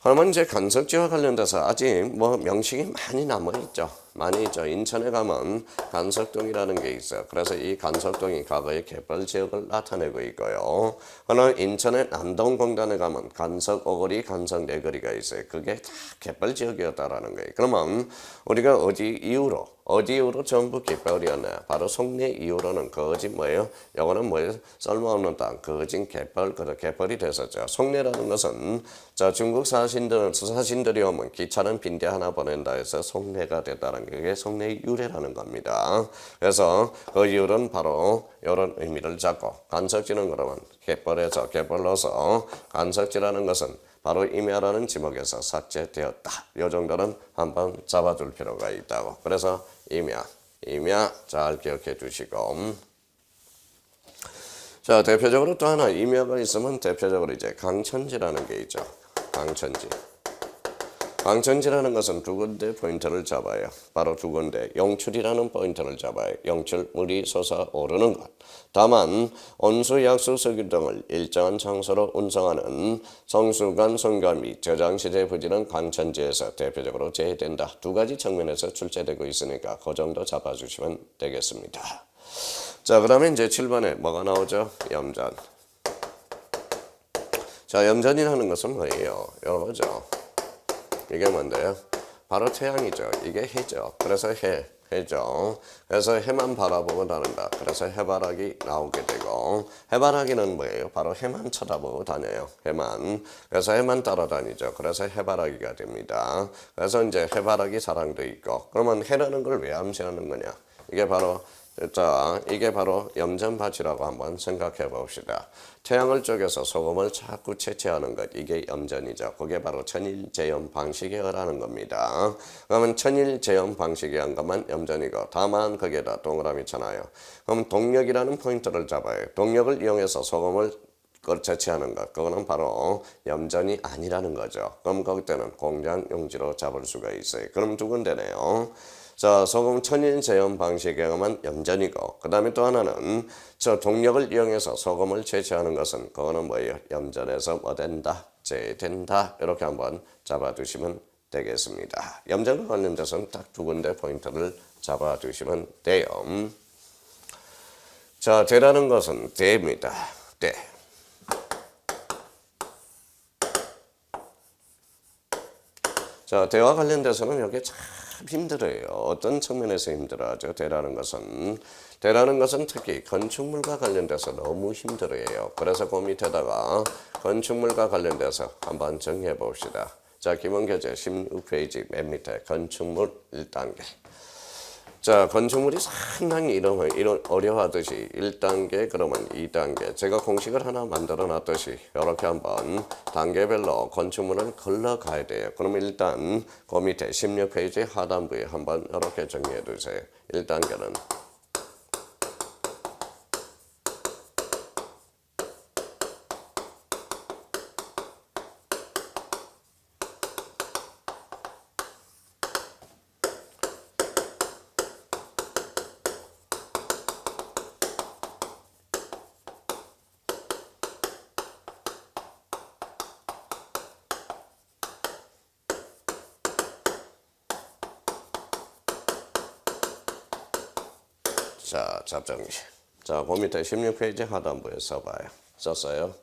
그러면 이제 간석지와 관련돼서 아직 명칭이 많이 남아있죠. 많이 있죠. 인천에 가면 간석동이라는 게 있어요. 그래서 이 간석동이 과거의 갯벌 지역을 나타내고 있고요. 그러나 인천의 남동공단에 가면 간석 오거리, 간석 네거리가 있어요. 그게 다 갯벌 지역이었다라는 거예요. 그러면 우리가 어디 이후로 전부 갯벌이었네. 바로 송내 이후로는 거진 뭐예요? 요거는 뭐예요? 쓸모없는 땅, 거진 갯벌이 됐었죠. 송내라는 것은 자, 중국 사신들이 오면 기차는 빈대 하나 보낸다 해서 송내가 됐다는 게 송내의 유래라는 겁니다. 그래서 그 이유는 바로 이런 의미를 잡고 간석지는 그러면 갯벌로서 간석지라는 것은 바로 임야라는 지목에서 삭제되었다. 이 정도는 한번 잡아둘 필요가 있다고. 그래서 임야 잘 기억해 두시고 자, 대표적으로 또 하나 임야가 있으면 대표적으로 이제 강천지라는 게 있죠. 강천지. 광천지라는 것은 두 군데 포인트를 잡아요. 바로 두 군데. 용출이라는 포인트를 잡아요. 용출, 물이 솟아오르는 것. 다만 온수, 약수, 석유 등을 일정한 장소로 운송하는 성수관, 성관 및 저장시대 부지는 광천지에서 대표적으로 제외된다. 두 가지 측면에서 출제되고 있으니까 그 정도 잡아주시면 되겠습니다. 자, 그러면 이제 7번에 뭐가 나오죠? 염전. 자, 염전이라는 것은 뭐예요? 이거죠. 이게 뭔데요? 바로 태양이죠. 이게 해죠. 그래서 해죠. 그래서 해만 바라보고 다닌다. 그래서 해바라기 나오게 되고, 해바라기는 뭐예요? 바로 해만 쳐다보고 다녀요. 해만. 그래서 해만 따라다니죠. 그래서 해바라기가 됩니다. 그래서 이제 해바라기 사랑도 있고, 그러면 해라는 걸 왜 암시하는 거냐? 이게 바로 이게 바로 염전밭이라고 한번 생각해 봅시다. 태양을 쪼개서 소금을 자꾸 채취하는 것, 이게 염전이죠. 그게 바로 천일제염 방식에 의하는 겁니다. 그러면 천일제염 방식에 한 것만 염전이고, 다만 거기에다 동그라미 쳐놔요. 그럼 동력이라는 포인트를 잡아요. 동력을 이용해서 소금을 채취하는 것, 그거는 바로 염전이 아니라는 거죠. 그럼 그때는 공장 용지로 잡을 수가 있어요. 그럼 두 군데네요. 자, 소금 천일제염 방식에만 염전이고, 그 다음에 또 하나는 저 동력을 이용해서 소금을 채취하는 것은 그거는 뭐예요? 염전에서 뭐 된다? 제된다. 이렇게 한번 잡아두시면 되겠습니다. 염전과 관련돼서는 딱 두 군데 포인트를 잡아두시면 돼요. 자, 대라는 것은 대입니다. 대. 자, 대와 관련돼서는 여기 참 힘들어요. 어떤 측면에서 힘들어하죠? 대라는 것은 특히 건축물과 관련돼서 너무 힘들어요. 그래서 그 밑에다가 건축물과 관련돼서 한번 정리해 봅시다. 자, 기본교재 16페이지 맨 밑에 건축물 1단계. 자, 건축물이 상당히 이런 어려워하듯이 1단계, 그러면 2단계. 제가 공식을 하나 만들어 놨듯이 이렇게 한번 단계별로 건축물을 걸러가야 돼요. 그러면 일단 그 밑에 16페이지 하단부에 한번 이렇게 정리해 두세요. 1단계는 자, 잡정리. 자, 그 밑에 16페이지 하단부에 써봐요. 썼어요?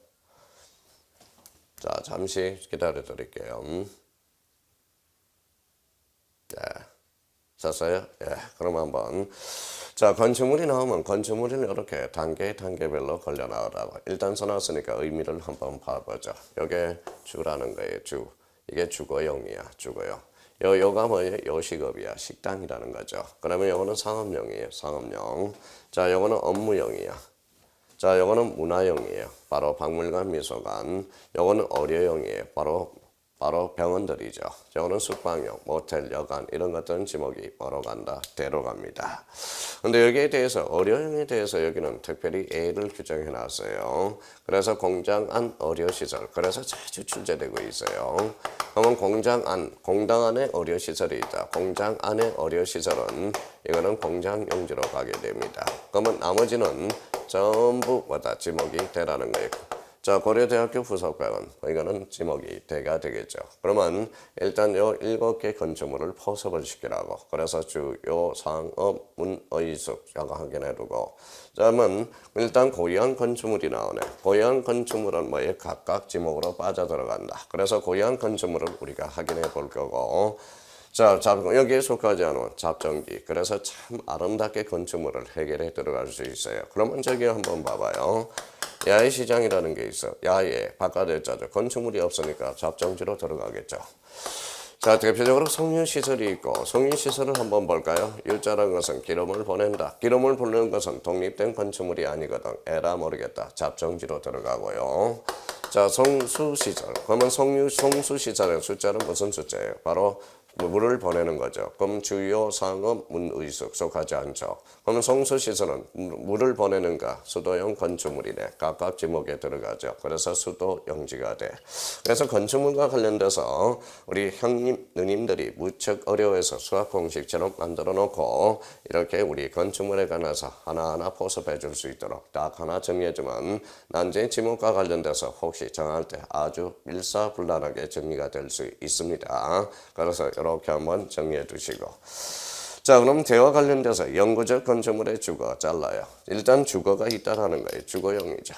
자, 잠시 기다려 드릴게요. 네. 썼어요? 예. 그럼 한번. 자, 건축물이 나오면 건축물은 이렇게 단계별로 걸려 나오라고. 일단 써놨으니까 의미를 한번 봐보죠. 이게 주라는 거예요, 주. 이게 주거용이야, 주거용. 요가 뭐예요? 요식업이야, 식당이라는 거죠. 그러면 요거는 상업용이에요, 상업용. 자, 요거는 업무용이야. 자, 요거는 문화용이에요. 바로 박물관, 미술관. 요거는 의료용이에요. 바로 병원들이죠. 요거는 숙박용, 모텔, 여관 이런 것들은 지목이 뭐로 간다? 대로 갑니다. 근데 여기에 대해서 의료용에 대해서 여기는 특별히 A를 규정해 놨어요. 그래서 공장 안 의료시설. 그래서 자주 출제되고 있어요. 그러면 공장 안에 의료시설이 있다. 공장 안에 의료시설은 이거는 공장 용지로 가게 됩니다. 그러면 나머지는 전부 뭐다? 지목이 대라는 거예요. 자, 고려대학교 부속병원, 이거는 지목이 대가 되겠죠. 그러면 일단 요 7개 건축물을 포섭을 시키라고. 그래서 주요 상업 문의숙 자가 확인해두고. 자, 그러면 일단 고유한 건축물이 나오네. 고유한 건축물은 뭐에 각각 지목으로 빠져들어간다. 그래서 고유한 건축물을 우리가 확인해 볼 거고. 자, 여기에 속하지 않은 잡정기. 그래서 참 아름답게 건축물을 해결해 들어갈 수 있어요. 그러면 저기 한번 봐봐요. 야외 시장이라는 게 있어. 야외, 바깥에 짜죠. 건축물이 없으니까 잡정지로 들어가겠죠. 자, 대표적으로 석유시설이 있고, 석유시설을 한번 볼까요? 일자라는 것은 기름을 보낸다. 기름을 보내는 것은 독립된 건축물이 아니거든. 에라 모르겠다. 잡정지로 들어가고요. 자, 성수시설. 그러면 성수시설의 숫자는 무슨 숫자예요? 바로 물을 보내는 거죠. 그럼 주요 상업 문의숙 속하지 않죠. 그러면 송수시설은 물을 보내는가 수도용 건축물이네. 각각 지목에 들어가죠. 그래서 수도용지가 돼. 그래서 건축물과 관련돼서 우리 형님, 누님들이 무척 어려워해서 수학 공식처럼 만들어 놓고 이렇게 우리 건축물에 관해서 하나하나 포섭해 줄 수 있도록 딱 하나 정리해주면 난제 지목과 관련돼서 혹시 정할 때 아주 일사불란하게 정리가 될 수 있습니다. 그래서 이렇게 한번 정리해 두시고, 자 그럼 대화 관련돼서 영구적 건축물의 주거 잘라요. 일단 주거가 있다라는 거예요. 주거용이죠.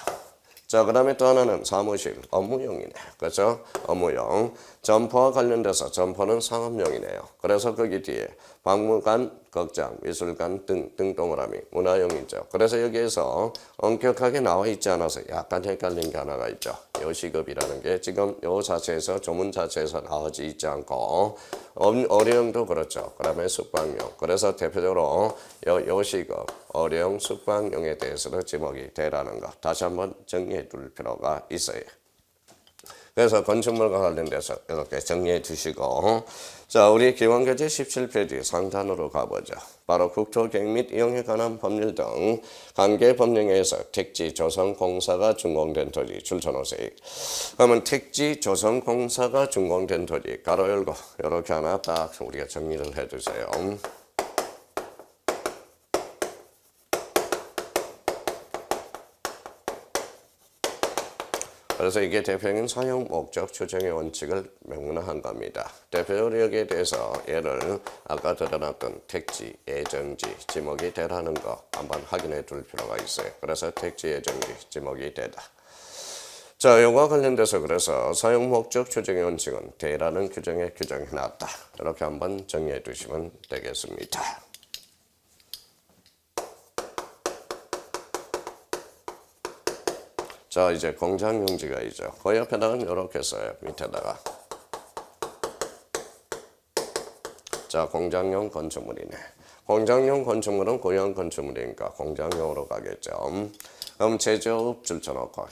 자 그 다음에 또 하나는 사무실 업무용이네. 그렇죠? 업무용. 점포와 관련돼서 점포는 상업용이네요. 그래서 거기 뒤에 박물관, 극장, 미술관 등 동그라미 문화용이죠. 그래서 여기에서 엄격하게 나와 있지 않아서 약간 헷갈린 게 하나가 있죠. 요식업이라는 게 지금 요 자체에서 조문 자체에서 나오지 있지 않고 어려용도 그렇죠. 그 다음에 숙박용. 그래서 대표적으로 요식업, 어려용, 숙박용에 대해서도 지목이 되라는 거 다시 한번 정리해 둘 필요가 있어요. 그래서 건축물과 관련돼서 이렇게 정리해 주시고, 자 우리 기원교재 17페이지 상단으로 가보죠. 바로 국토계획 및 이용에 관한 법률 등 관계 법령에 의해서 택지 조성공사가 준공된 토지 줄쳐놓으세요. 그러면 택지 조성공사가 준공된 토지 가로 열고 이렇게 하나 딱 우리가 정리를 해주세요. 그래서 이게 대표적인 사용 목적 추정의 원칙을 명문화한 겁니다. 대표적으로 여기에 대해서 얘를 아까 드러났던 택지, 예정지, 지목이 되라는 거 한번 확인해 둘 필요가 있어요. 그래서 택지, 예정지, 지목이 되다. 자, 이거와 관련돼서 그래서 사용 목적 추정의 원칙은 되라는 규정에 규정해 놨다. 이렇게 한번 정리해 두시면 되겠습니다. 자 이제 공장용지가 있죠. 그 옆에다가는 이렇게 써요. 밑에다가. 자 공장용 건축물이네. 공장용 건축물은 고유한 건축물이니까 공장용으로 가겠죠. 그럼 제조업 줄쳐놓고,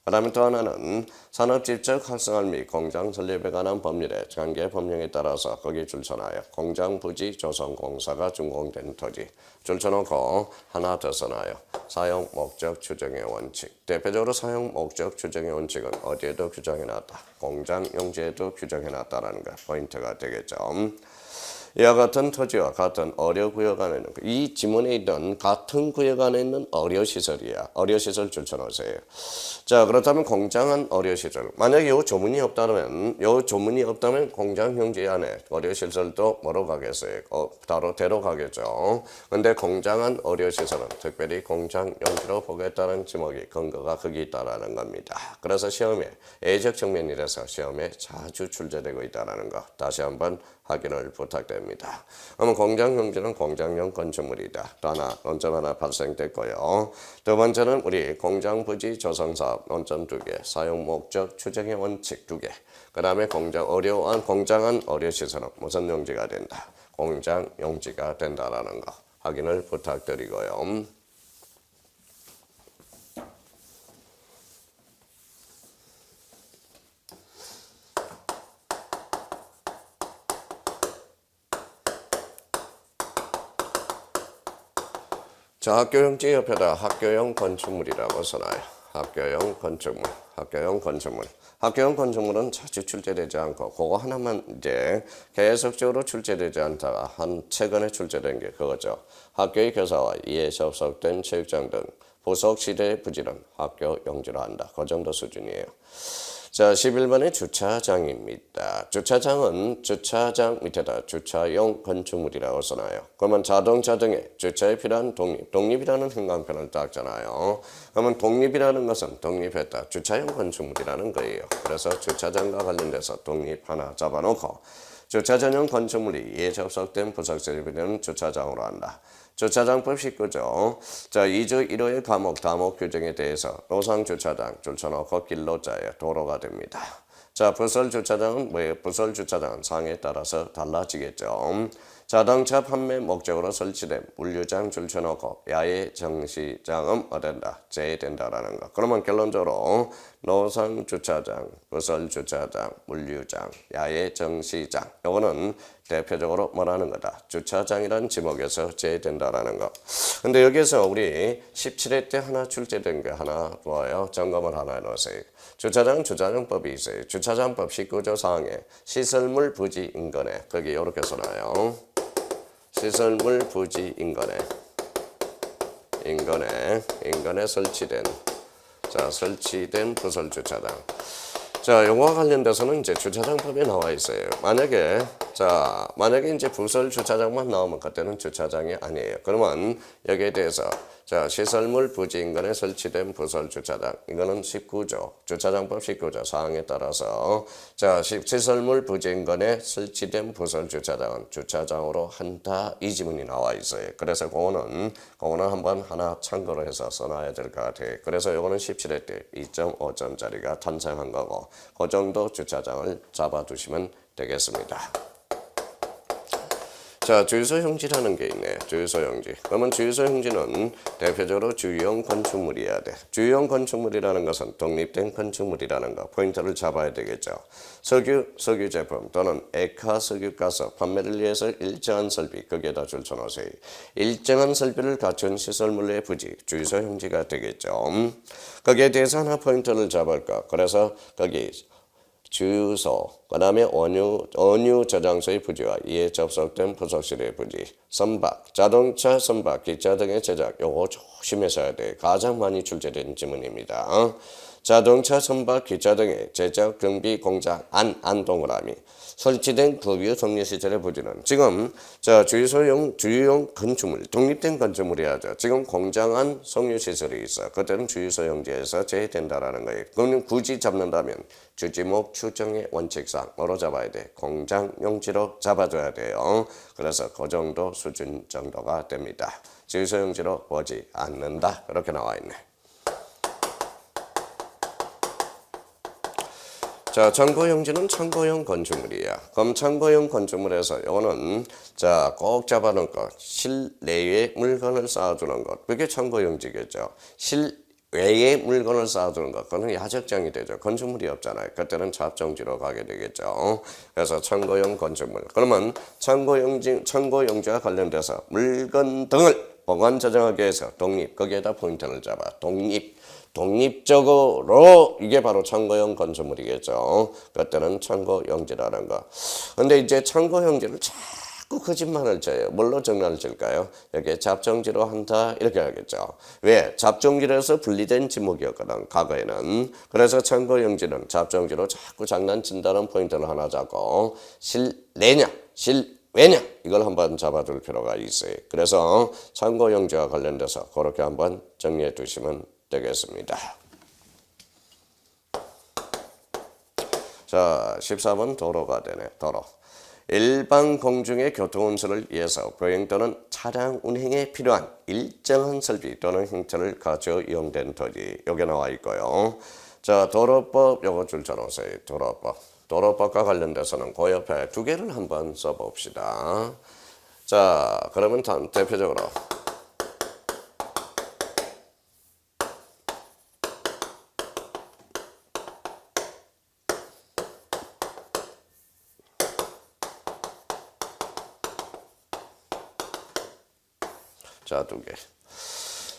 그 다음에 또 하나는 산업집적 활성화 및 공장 설립에 관한 법률의 관계 법령에 따라서 거기 줄쳐놔요. 공장 부지 조성공사가 준공된 토지 줄쳐놓고 하나 더 써놔요. 사용 목적 추정의 원칙. 대표적으로 사용 목적 추정의 원칙은 어디에도 규정해놨다. 공장 용지에도 규정해놨다라는 거 포인트가 되겠죠. 이와 같은 토지와 같은 어려구역 안에 있는 이 지문에 있는 같은 구역 안에 있는 어려시설이야. 어려시설 줄쳐놓으세요. 자 그렇다면 공장은 어려시설. 만약에 요 조문이 없다면 공장용지 안에 어려시설도 뭐로 가겠어요? 대로 가겠죠. 근데 공장은 어려시설은 특별히 공장용지로 보겠다는 지목이 근거가 거기 있다라는 겁니다. 그래서 시험에 예적 측면이라서 시험에 자주 출제되고 있다는 거 다시 한번 확인을 부탁드립니다. 그러면 공장용지는 공장용 건축물이다. 또 하나 논점 하나 발생됐고요. 두 번째는 우리 공장부지 조성사업 논점 2개, 사용 목적 추정의 원칙 2개. 그 다음에 공장은 어려시설은 무슨 용지가 된다. 공장용지가 된다라는 거 확인을 부탁드리고요. 자, 학교용지 옆에다 학교용 건축물이라고 써놔요. 학교용 건축물은 자주 출제되지 않고 그거 하나만 이제 계속적으로 출제되지 않다가 최근에 출제된 게 그거죠. 학교의 교사와 이에 접속된 체육장 등 부속 시대의 부지는 학교 용지로 한다. 그 정도 수준이에요. 자, 11번의 주차장입니다. 주차장은 주차장 밑에다 주차용 건축물이라고 써놔요. 그러면 자동차 등의 주차에 필요한 독립이라는 형광펜을 닦잖아요. 그러면 독립이라는 것은 독립했다. 주차용 건축물이라는 거예요. 그래서 주차장과 관련돼서 독립 하나 잡아놓고 주차전용 건축물이 이에 접속된 부속설립이 되는 주차장으로 한다. 주차장법 19조. 자, 2조 1호의 과목, 다목 규정에 대해서 노상주차장 줄쳐놓고 길로자에 도로가 됩니다. 자, 부설주차장은 뭐예요? 부설주차장은 상에 따라서 달라지겠죠. 자동차 판매 목적으로 설치된 물류장 줄쳐놓고 야외 정시장은 어된다? 제외된다라는 거. 그러면 결론적으로 노상 주차장, 부설 주차장, 물류장, 야외 정시장. 요거는 대표적으로 뭐라는 거다? 주차장이라는 지목에서 제외된다라는 거. 근데 여기서 우리 17회 때 하나 출제된 게 하나 뭐예요? 점검을 하나 해놓으세요. 주차장법이 있어요. 주차장법 19조 4항에 시설물 부지 인근에 거기 이렇게 써놔요. 시설물 부지 인근에 설치된 부설 주차장. 자, 요거와 관련돼서는 이제 주차장법에 나와 있어요. 만약에 이제 부설 주차장만 나오면 그때는 주차장이 아니에요. 그러면 여기에 대해서 시설물 부지 인근에 설치된 부설 주차장. 이거는 19조, 주차장법 19조 사항에 따라서 시설물 부지 인근에 설치된 부설 주차장은 주차장으로 한다. 이 지문이 나와 있어요. 그래서 그거는 한번 하나 참고로 해서 써놔야 될 것 같아요. 그래서 요거는 17회 때 2.5점짜리가 탄생한 거고 그 정도 주차장을 잡아두시면 되겠습니다. 자, 주유소 형지라는 게 있네. 주유소 형지. 그러면 주유소 형지는 대표적으로 주유용 건축물이어야 돼. 주유용 건축물이라는 것은 독립된 건축물이라는 거 포인트를 잡아야 되겠죠. 석유 제품 또는 액화 석유가스 판매를 위해서 일정한 설비 거기에다 줄쳐놓으세요. 일정한 설비를 갖춘 시설물의 부지 주유소 형지가 되겠죠. 거기에 대해서 하나 포인트를 잡을까. 그래서 거기 주유소, 그 다음에 원유 저장소의 부지와 이에 접속된 부속실의 부지, 선박, 자동차 선박, 기차 등의 제작, 요거 조심하셔야 돼. 가장 많이 출제된 지문입니다. 자동차 선박, 기차 등의 제작, 정비, 공장, 안 동그라미, 설치된 국유 정리시설의 부지는 지금 주유용 건축물, 독립된 건축물이야죠. 지금 공장 석유시설이 있어. 그때는 주유소 형지에서 제외된다라는 거예요. 그럼 굳이 잡는다면 주지목 추정의 원칙상 뭐로 잡아야 돼? 공장 용지로 잡아줘야 돼요. 그래서 그 정도 수준 정도가 됩니다. 주유소 형지로 보지 않는다. 그렇게 나와 있네. 자, 참고용지는 참고용 건축물이야. 그럼 참고용 건축물에서 이거는 꼭 잡아놓은 것. 실내에 물건을 쌓아두는 것. 그게 참고용지겠죠. 실외에 물건을 쌓아두는 것. 그거는 야적장이 되죠. 건축물이 없잖아요. 그때는 잡정지로 가게 되겠죠. 그래서 참고용 건축물. 그러면 참고용지와 관련돼서 물건 등을 보관 저장하기 위해서 독립. 거기에다 포인트를 잡아. 독립적으로 이게 바로 참고용 건축물이겠죠. 그때는 참고용지라는 거. 근데 이제 참고용지를 자꾸 거짓말을 쳐요. 뭘로 정리를 칠까요? 여기에 잡정지로 한다 이렇게 하겠죠. 왜? 잡정지로서 분리된 지목이었거든 과거에는. 그래서 참고용지는 잡정지로 자꾸 장난친다는 포인트를 하나 잡고 실내냐 실외냐 이걸 한번 잡아둘 필요가 있어요. 그래서 참고용지와 관련돼서 그렇게 한번 정리해 두시면 되겠습니다. 자, 14번 도로가 되네. 도로. 일반 공중의 교통운수를 위해서 보행 또는 차량 운행에 필요한 일정한 설비 또는 형태를 가져 이용된 도지. 여기 나와 있고요. 자, 도로법 요거 줄쳐놓으세요. 도로법과 관련돼서는 그 옆에 두 개를 한번 써봅시다. 자, 그러면 대표적으로 두 개.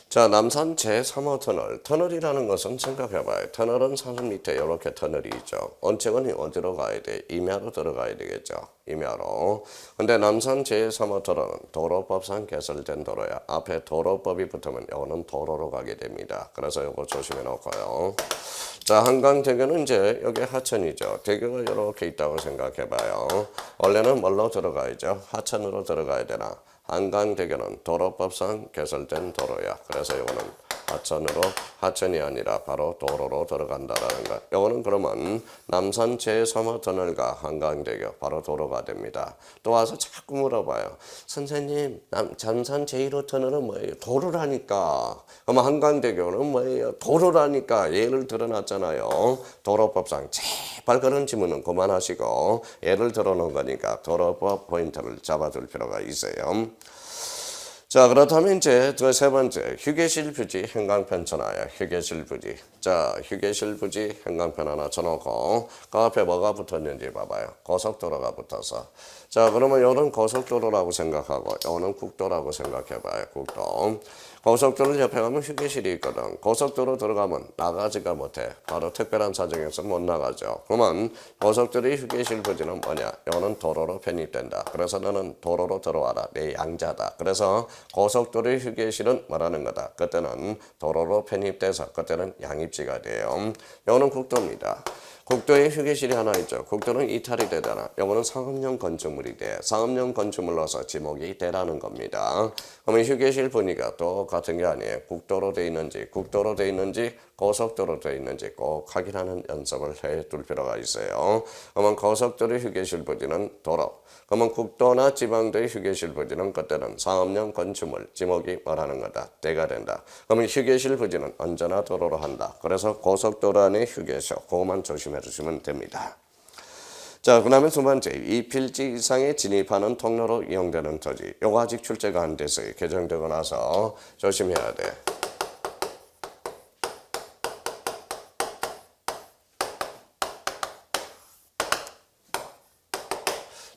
자, 남산 제3호 터널. 터널이라는 것은 생각해봐요. 터널은 산 밑에 이렇게 터널이 있죠. 원칙은 어디로 가야 돼? 임야로 들어가야 되겠죠. 임야로. 근데 남산 제3호 터널은 도로법상 개설된 도로야. 앞에 도로법이 붙으면 이거는 도로로 가게 됩니다. 그래서 이거 조심해 놓고요. 자, 한강대교는 이제 여기 하천이죠. 대교가 이렇게 있다고 생각해봐요. 원래는 뭘로 들어가야죠? 하천으로 들어가야 되나? 한강대교는 도로법상 개설된 도로야. 그래서 이거는 하천이 아니라 바로 도로로 들어간다라는 것. 이거는 그러면 남산 제3호 터널과 한강대교 바로 도로가 됩니다. 또 와서 자꾸 물어봐요. 선생님, 남산 제1호 터널은 뭐예요? 도로라니까. 그럼 한강대교는 뭐예요? 도로라니까. 예를 들어놨잖아요. 도로법상 제발 그런 질문은 그만하시고 예를 들어놓은 거니까 도로법 포인트를 잡아둘 필요가 있어요. 자, 그렇다면 이제 세 번째 휴게실 부지 형광펜 쳐놔요. 휴게실 부지. 자, 휴게실 부지 형광펜 하나 쳐놓고 그 앞에 뭐가 붙었는지 봐봐요. 고속도로가 붙어서. 자, 그러면 이거는 고속도로라고 생각하고 이거는 국도라고 생각해봐요. 국도. 고속도로 옆에 가면 휴게실이 있거든. 고속도로 들어가면 나가지가 못해. 바로 특별한 사정에서 못 나가죠. 그러면 고속도로의 휴게실 부지는 뭐냐? 이거는 도로로 편입된다. 그래서 너는 도로로 들어와라. 내 양자다. 그래서 고속도로의 휴게실은 뭐라는 거다? 그때는 도로로 편입돼서 그때는 양입지가 돼요. 이거는 국도입니다. 국도에 휴게실이 하나 있죠. 국도는 이탈이 되잖아. 이거는 상업용 건축물이 돼. 상업용 건축물로서 지목이 되라는 겁니다. 그러면 휴게실 보니까 똑같은 게 아니에요. 국도로 돼 있는지 고속도로 돼 있는지 꼭 확인하는 연습을 해둘 필요가 있어요. 그러면 고속도로 휴게실 부지는 도로. 그러면 국도나 지방도의 휴게실 부지는 그때는 상업용 건축물 지목이 뭐라는 거다? 때가 된다. 그러면 휴게실 부지는 언제나 도로로 한다. 그래서 고속도로 안에 휴게소 그것만 조심해 주시면 됩니다. 자, 그 다음에 두 번째 2필지 이상에 진입하는 통로로 이용되는 토지. 요거 아직 출제가 안 돼서요. 개정되고 나서 조심해야 돼.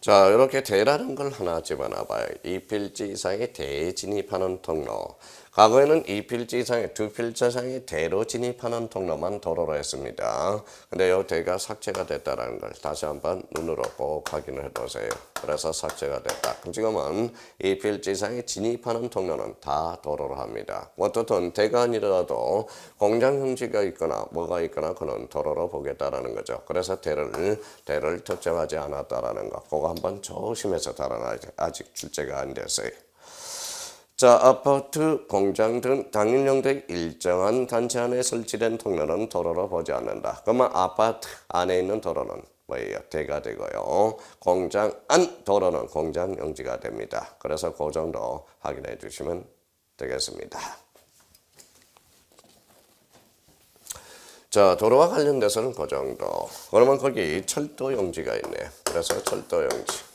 자, 이렇게 대라는 걸 하나 집어넣어봐요. 2필지 이상의 대에 진입하는 통로. 과거에는 2필지 이상의 2필지 이상의 대로 진입하는 통로만 도로로 했습니다. 근데 이 대가 삭제가 됐다는 걸 다시 한번 눈으로 꼭 확인을 해보세요. 그래서 삭제가 됐다. 그럼 지금은 2필지 이상의 진입하는 통로는 다 도로로 합니다. 어떻든 대가 아니더라도 공장 형지가 있거나 뭐가 있거나 그는 도로로 보겠다라는 거죠. 그래서 대를 특정하지 않았다라는 거. 그거 한번 조심해서 달아놔야죠. 아직 출제가 안 됐어요. 자, 아파트, 공장 등 당일용도의 일정한 단지 안에 설치된 통로는 도로로 보지 않는다. 그러면 아파트 안에 있는 도로는 뭐예요? 대가 되고요. 공장 안 도로는 공장 용지가 됩니다. 그래서 그 정도 확인해 주시면 되겠습니다. 자, 도로와 관련돼서는 그 정도. 그러면 거기 철도 용지가 있네. 그래서 철도 용지.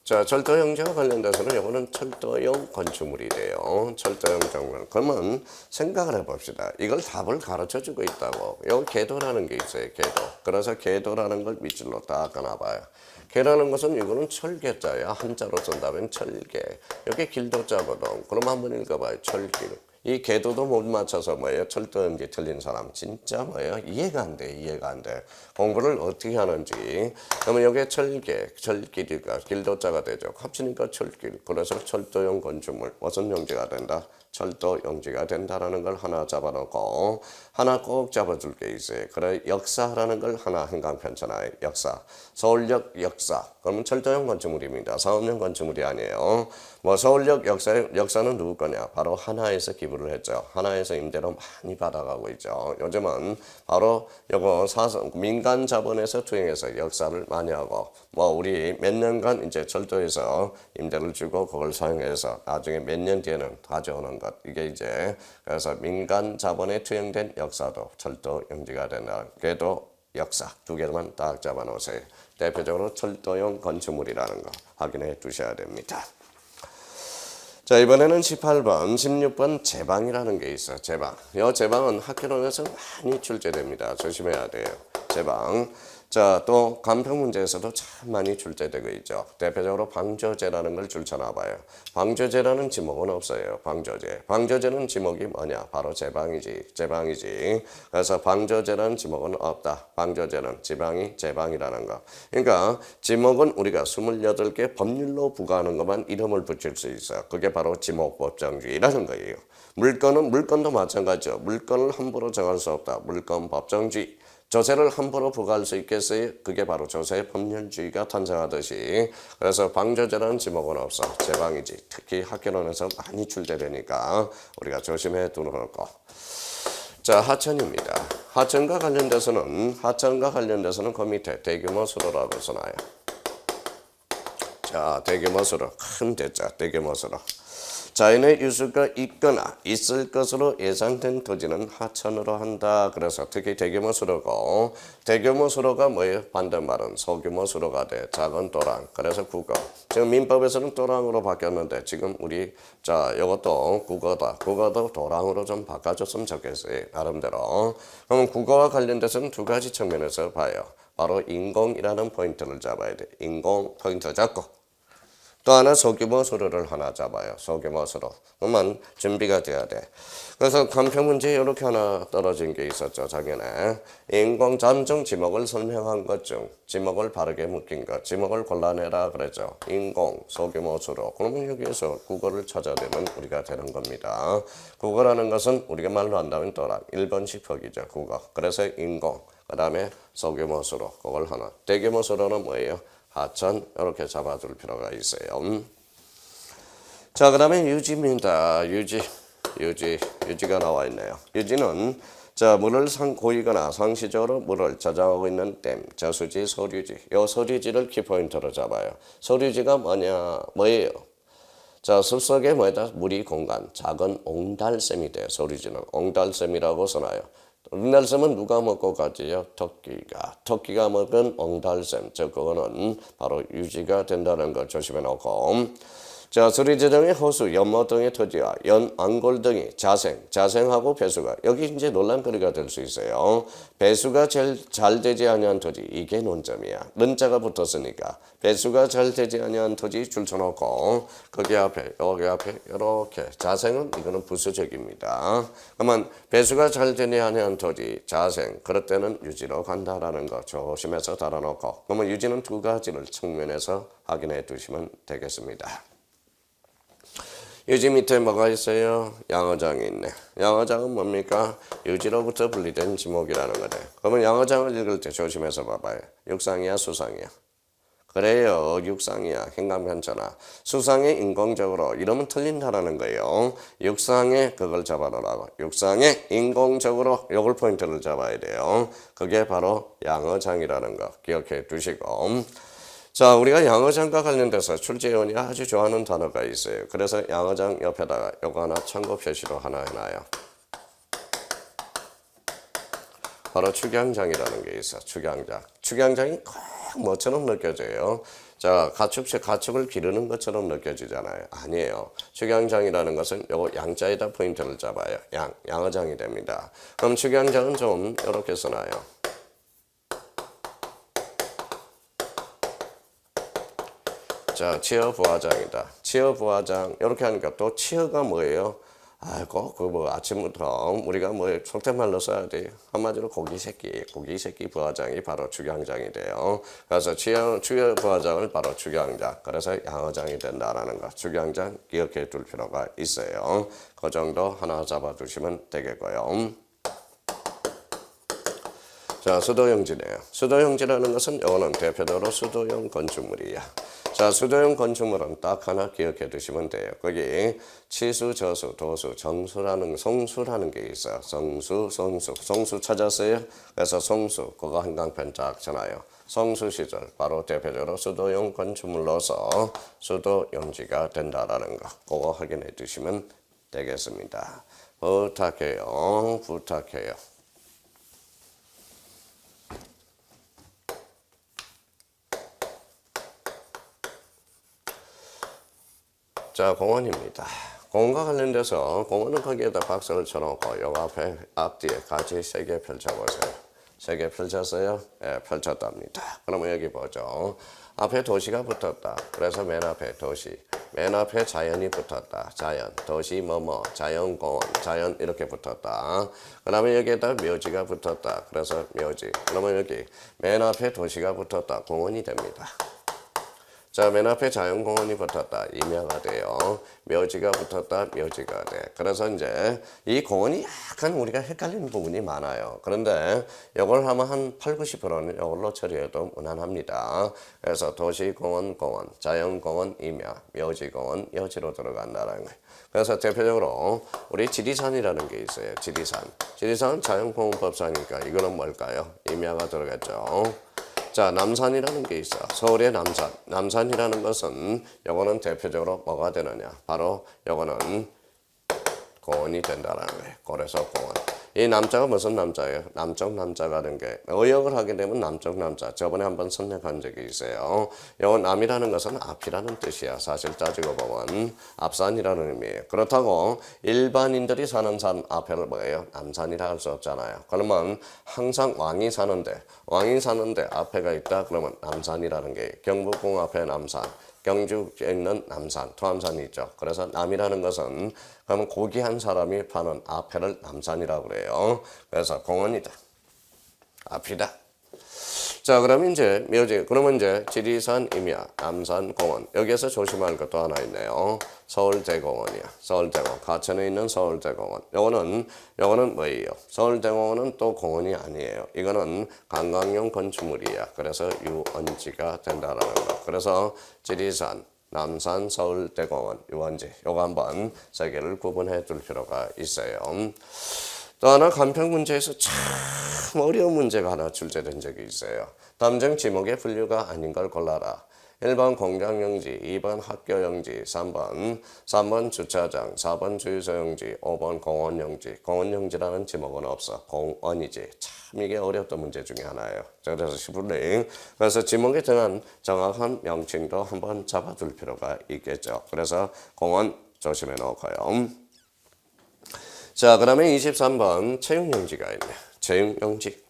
자, 철도용지와 관련돼서는 이거는 철도용 건축물이 돼요. 철도용 건축물. 그러면 생각을 해봅시다. 이걸 답을 가르쳐주고 있다고. 여기 궤도라는 게 있어요. 궤도. 그래서 궤도라는 걸 밑줄로 딱 끊어봐요. 궤라는 것은 이거는 철개자야. 한자로 쓴다면 철개. 여기 길도 자거든. 그럼 한번 읽어봐요. 철길. 이 궤도도 못 맞춰서 뭐예요? 철도용지 틀린 사람 진짜 뭐예요? 이해가 안 돼. 공부를 어떻게 하는지. 그러면 여기에 철길이가 길도자가 되죠. 합치니까 철길. 그래서 철도용 건축물 무슨 용지가 된다? 철도 용지가 된다라는 걸 하나 잡아놓고 하나 꼭 잡아줄 게 있어요. 그래 역사라는 걸 하나 행간편찬하에 역사. 서울역 역사. 그러면 철도용 건축물입니다. 상업용 건축물이 아니에요. 뭐 서울역 역사는 누구 거냐? 바로 하나에서 기부를 했죠. 하나에서 임대료 많이 받아가고 있죠. 요즘은 바로 요거 민간 자본에서 투영해서 역사를 많이 하고 뭐 우리 몇 년간 이제 철도에서 임대를 주고 그걸 사용해서 나중에 몇 년 뒤에는 가져오는 것. 이게 이제 그래서 민간 자본에 투영된 역사도 철도 용지가 된다. 그래도 역사 두 개만 딱 잡아놓으세요. 대표적으로 철도용 건축물이라는 거 확인해 두셔야 됩니다. 자, 이번에는 18번, 16번 제방이라는 게 있어요. 제방. 이 제방은 학교론에서 많이 출제됩니다. 조심해야 돼요. 제방. 자, 또 간평 문제에서도 참 많이 출제되고 있죠. 대표적으로 방조제라는 걸 줄쳐놔봐요. 방조제라는 지목은 없어요. 방조제는 지목이 뭐냐? 바로 제방이지. 그래서 방조제라는 지목은 없다. 방조제는 제방이라는 거. 그러니까 지목은 우리가 28개 법률로 부과하는 것만 이름을 붙일 수 있어요. 그게 바로 지목법정주의라는 거예요. 물건도 마찬가지죠. 물건을 함부로 정할 수 없다. 물건 법정주의. 조세를 함부로 부과할 수 있겠어요? 그게 바로 조세 법률주의가 탄생하듯이. 그래서 방조제라는 지목은 없어. 제방이지. 특히 학교론에서 많이 출제되니까 우리가 조심해 두는 거. 자, 하천입니다. 하천과 관련돼서는 그 밑에 대규모 수로라고 써놔요. 자, 대규모 수로, 큰 대자, 대규모 수로. 자연의 유수가 있거나 있을 것으로 예상된 토지는 하천으로 한다. 그래서 특히 대규모 수로고, 대규모 수로가 뭐예요? 반대말은 소규모 수로가 돼. 작은 도랑. 그래서 국어. 지금 민법에서는 도랑으로 바뀌었는데 지금 우리 이것도 국어다. 국어도 도랑으로 좀 바꿔줬으면 좋겠어요. 나름대로. 그러면 국어와 관련돼서는 두 가지 측면에서 봐요. 바로 인공이라는 포인트를 잡아야 돼. 인공 포인트 잡고. 또 하나 소규모 수로를 하나 잡아요. 소규모 수로. 그러면 준비가 돼야 돼. 그래서 간편 문제에 이렇게 하나 떨어진 게 있었죠. 작년에. 인공 잠정 지목을 설명한 것 중 지목을 바르게 묶인 것. 지목을 골라내라 그랬죠. 인공 소규모 수로. 그러면 여기에서 국어를 찾아야 되면 우리가 되는 겁니다. 국어라는 것은 우리가 말로 한다면 또란 1번씩 퍼기죠. 국어. 그래서 인공. 그 다음에 소규모 수로. 그걸 하나. 대규모 수로는 뭐예요? 하천 이렇게 잡아줄 필요가 있어요. 자, 그 다음에 유지입니다. 유지가 나와 있네요. 유지는 물을 고이거나 상시적으로 물을 저장하고 있는 댐, 저수지, 소류지. 요 소류지를 키포인트로 잡아요. 소류지가 뭐예요? 자, 숲속에 물이 공간, 작은 옹달샘이 돼요. 소류지는 옹달샘이라고 써놔요. 옹달샘은 누가 먹고 가지요? 토끼가 먹은 옹달샘. 그거는 바로 유지가 된다는 걸 조심해 놓고. 자, 소류지 등의 호수, 연못 등의 토지와 안골 등이 자생하고 배수가. 여기 이제 논란거리가 될 수 있어요. 배수가 제일 잘 되지 아니한 토지. 이게 논점이야. 는자가 붙었으니까. 배수가 잘 되지 아니한 토지 줄쳐놓고 여기 앞에 이렇게 자생은 이거는 부수적입니다. 그러면 배수가 잘 되지 아니한 토지 자생 그럴 때는 유지로 간다라는 거 조심해서 달아놓고. 그러면 유지는 두 가지를 측면에서 확인해 두시면 되겠습니다. 유지 밑에 뭐가 있어요? 양어장이 있네. 양어장은 뭡니까? 유지로부터 분리된 지목이라는 거죠. 그러면 양어장을 읽을 때 조심해서 봐봐요. 육상이야, 수상이야? 그래요. 육상이야. 행간편차나. 수상에 인공적으로 이러면 틀린다라는 거예요. 육상에 그걸 잡아놓으라고. 육상에 인공적으로 요걸 포인트를 잡아야 돼요. 그게 바로 양어장이라는 거 기억해 두시고. 자, 우리가 양어장과 관련돼서 출제위원이 아주 좋아하는 단어가 있어요. 그래서 양어장 옆에다가 요거 하나 참고 표시로 하나 해놔요. 바로 축양장이라는 게 있어. 축양장. 축양장이 꼭 뭐처럼 느껴져요. 자, 가축을 기르는 것처럼 느껴지잖아요. 아니에요. 축양장이라는 것은 요거 양자에다 포인트를 잡아요. 양어장이 됩니다. 그럼 축양장은 좀 이렇게 써놔요. 자, 치어 부화장이다. 치어 부화장. 이렇게 하니까 또 치어가 뭐예요? 아이고, 아침부터 우리가 속된 말로 써야 돼요. 한마디로 고기 새끼 부화장이 바로 축양장이 돼요. 그래서 치어 부화장을 바로 축양장. 그래서 양어장이 된다라는 거. 축양장 기억해 둘 필요가 있어요. 그 정도 하나 잡아두시면 되겠고요. 자, 수도용지네요. 수도용지라는 것은 이거는 대표적으로 수도용 건축물이야. 자, 수도용 건축물은 딱 하나 기억해 두시면 돼요. 거기 치수, 저수, 도수, 송수라는 게 있어요. 송수 찾았어요? 그래서 송수, 그거 한강편 쫙 전화요. 성수 시절, 바로 대표적으로 수도용 건축물로서 수도용지가 된다라는 거. 그거 확인해 두시면 되겠습니다. 부탁해요. 자, 공원입니다. 공원과 관련돼서 공원은 거기에다 박스를 쳐놓고 요 앞뒤에 같이 3개 펼쳐보세요. 3개 펼쳤어요? 네, 펼쳤답니다. 그러면 여기 보죠. 앞에 도시가 붙었다. 그래서 맨 앞에 도시. 맨 앞에 자연이 붙었다. 자연, 도시 자연, 공원, 자연 이렇게 붙었다. 그 다음에 여기에다 묘지가 붙었다. 그래서 묘지. 그러면 여기 맨 앞에 도시가 붙었다. 공원이 됩니다. 자, 맨 앞에 자연공원이 붙었다. 임야가 돼요. 묘지가 붙었다. 묘지가 돼. 그래서 이제 이 공원이 약간 우리가 헷갈리는 부분이 많아요. 그런데 이걸 하면 한 8, 90%는 이걸로 처리해도 무난합니다. 그래서 도시공원, 공원, 자연공원, 임야, 묘지공원, 묘지로 들어간다는 거예요. 그래서 대표적으로 우리 지리산이라는 게 있어요. 지리산. 지리산은 자연공원법상이니까 이거는 뭘까요? 임야가 들어갔죠. 자, 남산이라는 게 있어. 서울의 남산. 남산이라는 것은 요거는 대표적으로 뭐가 되느냐? 바로 요거는 공원이 된다는 거예요. 그래서 공원. 이 남자가 무슨 남자예요? 남쪽 남자가 된 게 의역을 하게 되면 남쪽 남자. 저번에 한번 선택한 적이 있어요. 요 남이라는 것은 앞이라는 뜻이야. 사실 따지고 보면 앞산이라는 의미예요. 그렇다고 일반인들이 사는 산 앞에를 뭐예요? 남산이라 할 수 없잖아요. 그러면 항상 왕이 사는데 앞에가 있다 그러면 남산이라는 게 경복궁 앞에 남산. 경주에 있는 남산, 토암산이 있죠. 그래서 남이라는 것은 그러면 고귀한 사람이 파는 앞에를 남산이라고 그래요. 그래서 공원이다. 앞이다. 자, 그러면 이제 묘지, 그러면 이제 지리산, 임야, 남산, 공원. 여기에서 조심할 것도 하나 있네요. 서울대공원이야. 서울대공원. 가천에 있는 서울대공원. 요거는 뭐예요? 서울대공원은 또 공원이 아니에요. 이거는 관광용 건축물이야. 그래서 유원지가 된다라는 거. 그래서 지리산, 남산, 서울대공원, 유원지. 요거 한번 세 개를 구분해 둘 필요가 있어요. 또 하나 간편 문제에서 참 어려운 문제가 하나 출제된 적이 있어요. 담정 지목의 분류가 아닌 걸 골라라. 1번 공장용지, 2번 학교용지, 3번 주차장, 4번 주유소용지, 5번 공원용지. 공원용지라는 지목은 없어. 공원이지. 참 이게 어렵던 문제 중에 하나예요. 그래서 10분의 그래서 지목에 대한 정확한 명칭도 한번 잡아둘 필요가 있겠죠. 그래서 공원 조심해 놓고요. 자, 그 다음에 23번 채용용지가 있네. 채용용지.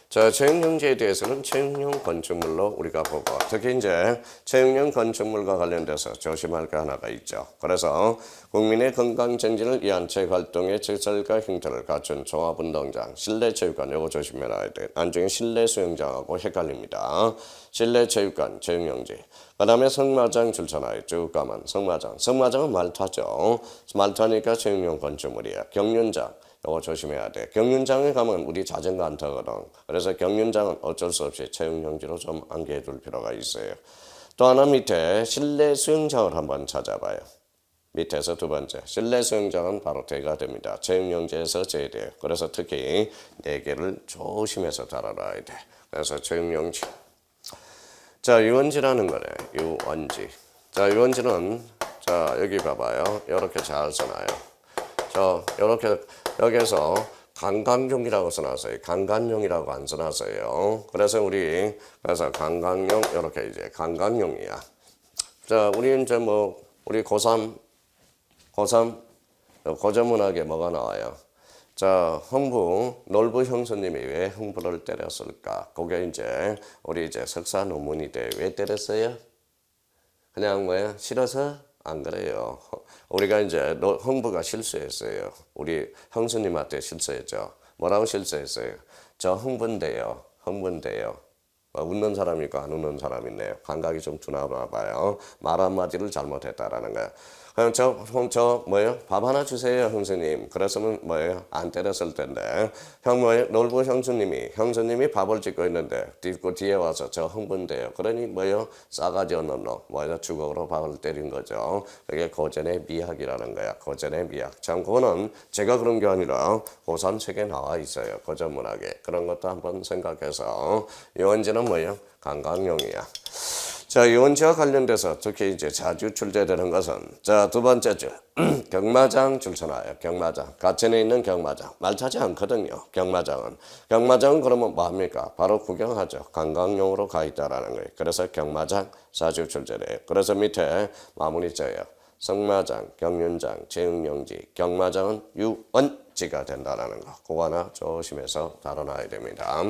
자, 채용용지에 대해서는 채용용 건축물로 우리가 보고 특히 이제 채용용 건축물과 관련돼서 조심할 게 하나가 있죠. 그래서 국민의 건강 정진을 위한 체육활동의 시설과 형태를 갖춘 종합운동장, 실내체육관 요거 조심해놔야 돼. 나중에 실내 수영장하고 헷갈립니다. 실내체육관, 채용용지. 그 다음에 성마장 줄쳐놔요. 쭉 가면 성마장은 말타죠. 말타니까 채용용 건축물이야. 경륜장. 이거 조심해야 돼. 경륜장에 가면 우리 자전거 안 타거든. 그래서 경륜장은 어쩔 수 없이 채용용지로 좀 안개해 둘 필요가 있어요. 또 하나 밑에 실내 수영장을 한번 찾아봐요. 밑에서 두 번째. 실내 수영장은 바로 대가 됩니다. 채용용지에서 제외돼요. 그래서 특히 4개를 조심해서 달아놔야 돼. 그래서 채용용지. 자, 유원지라는 거네. 유원지. 자, 유원지는 자, 여기 봐봐요. 이렇게 잘 써놔요. 이렇게 여기에서 관광용이라고 써놨어요. 관광용이라고 안 써놨어요. 그래서 그래서 관광용 이렇게 이제 관광용이야. 자, 우리 이제 우리 고3 고전문학에 뭐가 나와요? 자, 놀부 형수님이 왜 흥부를 때렸을까? 그게 이제 우리 이제 석사 논문이 돼. 왜 때렸어요? 그냥 싫어서? 안 그래요. 우리가 이제 흥부가 실수했어요. 우리 형수님한테 실수했죠. 뭐라고 실수했어요? 저 흥분돼요. 웃는 사람이 있고 안 웃는 사람이 있네요. 감각이 좀 둔하나 봐요. 말 한마디를 잘못했다라는 거야. 그럼 밥 하나 주세요, 형수님. 그랬으면 안 때렸을 텐데. 놀부 형수님이 밥을 짓고 있는데, 뒤에 와서 저 흥분돼요. 그러니 싸가지 없는 놈. 주걱으로 밥을 때린 거죠. 그게 고전의 미학이라는 거야. 고전의 미학. 참, 그거는 제가 그런 게 아니라 고3 책에 나와 있어요. 고전문학에. 그런 것도 한번 생각해서. 유원지는 관광용이야. 자, 유원지와 관련돼서 특히 이제 자주 출제되는 것은 자, 두 번째 줄 경마장 줄쳐놔요. 경마장. 가천에 있는 경마장. 말 타지 않거든요. 경마장은 그러면 뭐합니까? 바로 구경하죠. 관광용으로 가 있다라는 거예요. 그래서 경마장 자주 출제돼요. 그래서 밑에 마무리 져요. 성마장, 경륜장, 채용용지, 경마장은 유원지가 된다라는 거. 그거 하나 조심해서 다뤄놔야 됩니다.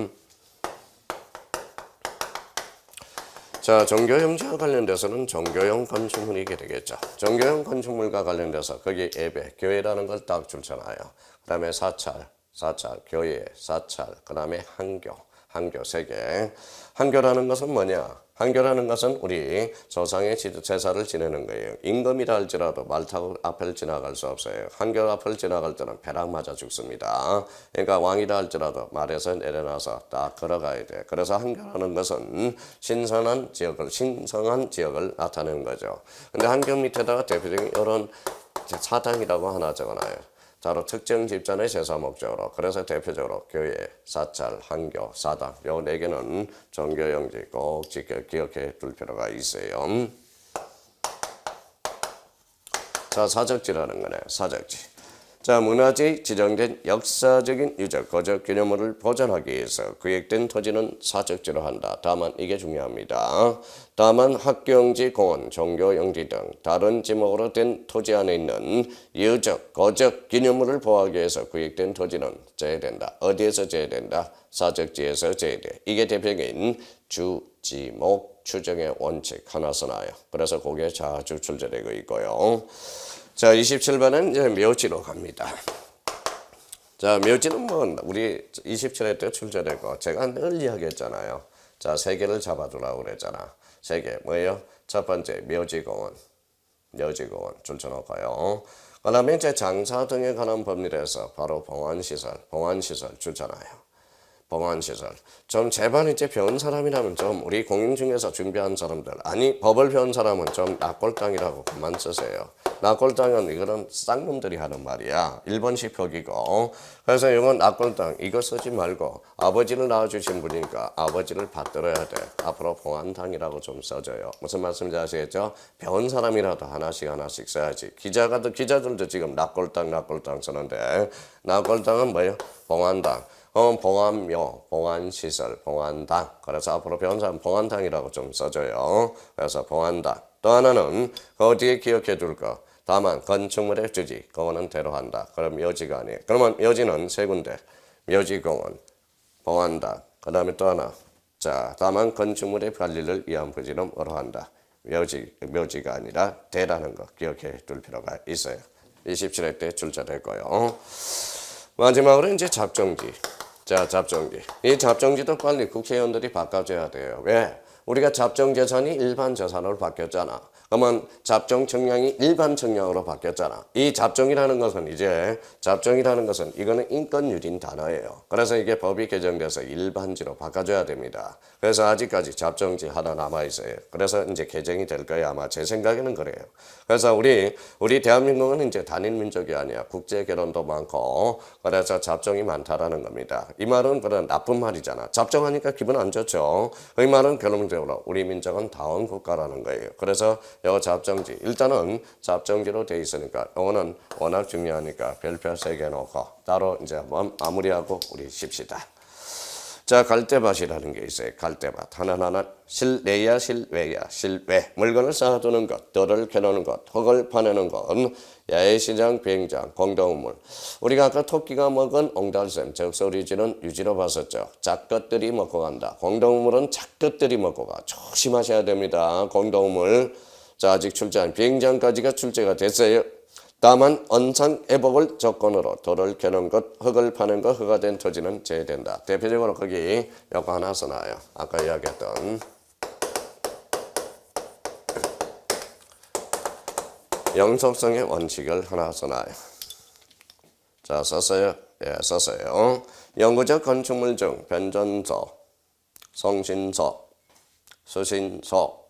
자, 종교용지와 관련돼서는 종교용 건축물이게 되겠죠. 종교용 건축물과 관련돼서 거기 예배, 교회라는 걸 딱 줄쳐놔요. 그 다음에 사찰, 교회, 사찰, 그 다음에 한교 3개. 한교라는 것은 뭐냐? 한교라는 것은 우리 조상의 제사를 지내는 거예요. 임금이라 할지라도 말 타고 앞을 지나갈 수 없어요. 한교 앞을 지나갈 때는 벼락 맞아 죽습니다. 그러니까 왕이라 할지라도 말에서 내려놔서 딱 걸어가야 돼. 그래서 한교라는 것은 신성한 지역을 나타내는 거죠. 근데 한교 밑에다가 대표적인 이런 사당이라고 하나 적어놔요. 바로 특정 집단의 제사 목적으로. 그래서 대표적으로 교회, 사찰, 한교, 사당 요 4개는 종교 용지 꼭 기억해 둘 필요가 있어요. 자, 사적지라는 거네. 사적지. 자, 문화재의 지정된 역사적인 유적, 거적 기념물을 보존하기 위해서 구획된 토지는 사적지로 한다. 다만 이게 중요합니다. 다만 학교용지, 공원, 종교용지 등 다른 지목으로 된 토지 안에 있는 유적, 거적 기념물을 보호하기 위해서 구획된 토지는 제외된다. 어디에서 제외된다? 사적지에서 제외돼. 이게 대표적인 주, 지목, 추정의 원칙 하나 써놔요. 그래서 그게 자주 출제되고 있고요. 자, 27번은 이제 묘지로 갑니다. 자, 묘지는 뭐 우리 27회 때 출제되고 제가 늘 이야기했잖아요. 자, 3개를 잡아두라고 그랬잖아. 3개 뭐예요? 첫 번째 묘지공원 줄쳐놓고요. 그 다음에 이제 장사 등에 관한 법률에서 바로 봉안시설 줄잖아요. 봉안시설. 좀 제발 이제 배운 사람이라면 좀 우리 공인 중에서 준비한 사람들, 아니 법을 배운 사람은 좀 낙골당이라고 그만 쓰세요. 낙골당은 이거는 쌍놈들이 하는 말이야. 일본식 표기고. 그래서 이건 낙골당 이거 쓰지 말고 아버지를 낳아주신 분이니까 아버지를 받들어야 돼. 앞으로 봉안당이라고 좀 써줘요. 무슨 말씀인지 아시겠죠? 배운 사람이라도 하나씩 써야지. 기자들도 지금 낙골당 쓰는데 낙골당은 뭐예요? 봉안당. 봉안묘, 봉안시설, 봉안당. 그래서 앞으로 배운 사람 봉안당이라고 좀 써줘요. 그래서 봉안당. 또 하나는 어디에 기억해 둘 거. 다만 건축물의 주지. 그거는 대로 한다. 그럼 묘지가 아니에요. 그러면 묘지는 3군데. 묘지공원, 봉안당. 그 다음에 또 하나. 자, 다만 건축물의 관리를 위한 부지는 뭐로 한다. 묘지가 아니라 대라는 거 기억해 둘 필요가 있어요. 27회 때 출제됐고요. 마지막으로 이제 잡종지. 자, 잡종지. 이 잡종지도 빨리 국회의원들이 바꿔줘야 돼요. 왜? 우리가 잡종재산이 일반 재산으로 바뀌었잖아. 그러면 잡종 청량이 일반 청량으로 바뀌었잖아. 이 잡종이라는 것은 이거는 인권유린 단어예요. 그래서 이게 법이 개정돼서 일반지로 바꿔줘야 됩니다. 그래서 아직까지 잡종지 하나 남아있어요. 그래서 이제 개정이 될 거예요. 아마 제 생각에는 그래요. 그래서 우리 대한민국은 이제 단일민족이 아니야. 국제 결혼도 많고 그래서 잡종이 많다라는 겁니다. 이 말은 그런 나쁜 말이잖아. 잡종하니까 기분 안 좋죠. 이 말은 결론적으로 우리 민족은 다원 국가라는 거예요. 그래서 요 잡종지 일단은 잡종지로 돼 있으니까 이거는 워낙 중요하니까 별표 3개 놓고 따로 이제 한번 마무리하고 우리 쉽시다. 자, 갈대밭이라는 게 있어요. 갈대밭 하나하나 실내야 실외야 실외 물건을 쌓아두는 것, 뜰을 켜놓는 것, 흙을 파내는 것, 야외시장, 비행장, 공동물. 우리가 아까 토끼가 먹은 옹달샘, 즉 소리지는 유지로 봤었죠. 작것들이 먹고 간다. 공동물은 작것들이 먹고 가. 조심하셔야 됩니다. 공동물. 자, 아직 출제한 비행장까지가 출제가 됐어요. 다만 언상 애복을 조건으로 돌을 캐는 것, 흙을 파는 것, 흙가 된 토지는 제외된다. 대표적으로 거기 요거 하나 써놔요. 아까 이야기했던 영속성의 원칙을 하나 써놔요. 자, 썼어요? 예, 썼어요. 영구적 건축물 중 변전소, 성신소, 수신소,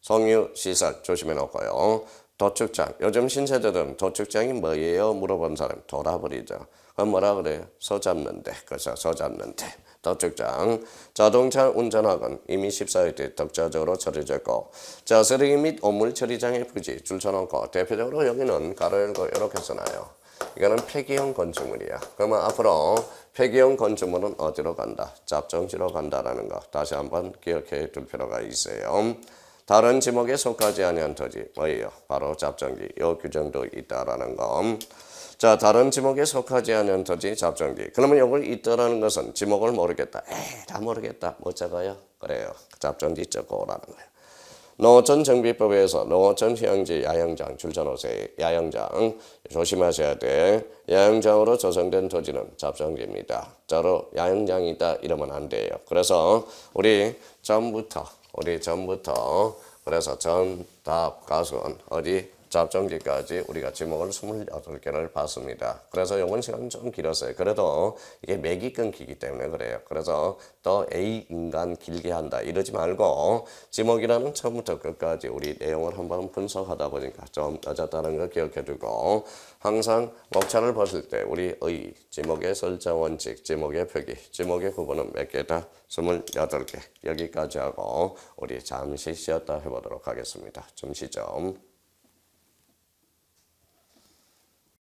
성유시설 조심해 놓고요. 도축장. 요즘 신세대들은 도축장이 뭐예요? 물어본 사람 돌아버리죠. 그럼 뭐라 그래요? 소 잡는 데. 그래서 소 잡는 데. 도축장. 자동차 운전학은 이미 14회 때 독자적으로 처리됐고, 자, 쓰레기 및 오물 처리장의 부지 줄쳐놓고 대표적으로 여기는 가로 열고 이렇게 써놔요. 이거는 폐기형 건축물이야. 그러면 앞으로 폐기형 건축물은 어디로 간다? 잡종지로 간다라는 거 다시 한번 기억해 둘 필요가 있어요. 다른 지목에 속하지 아니한 토지 뭐예요? 바로 잡종지. 요 규정도 있다라는 거. 자, 다른 지목에 속하지 않은 토지 잡종지. 그러면 이걸 있다라는 것은 지목을 모르겠다. 다 모르겠다. 뭐 적어요? 그래요. 잡종지 적고 오라는 거예요. 농어촌 정비법에서 농어촌 휴양지 야영장 줄쳐놓으세요. 야영장 조심하셔야 돼. 야영장으로 조성된 토지는 잡정지입니다. 자로 야영장이 있다 이러면 안 돼요. 그래서 우리 전부터 그래서 전답 가수는 어디 잡정지까지 우리가 지목을 28개를 봤습니다. 그래서 요번 시간은 좀 길었어요. 그래도 이게 맥이 끊기기 때문에 그래요. 그래서 또 A 인간 길게 한다 이러지 말고 지목이라는 처음부터 끝까지 우리 내용을 한번 분석하다 보니까 좀 늦었다는 거 기억해 두고 항상 목차를 봤을 때 우리 의 지목의 설정 원칙, 지목의 표기, 지목의 구분은 몇 개다? 28개. 여기까지 하고 우리 잠시 쉬었다 해보도록 하겠습니다. 좀 쉬죠.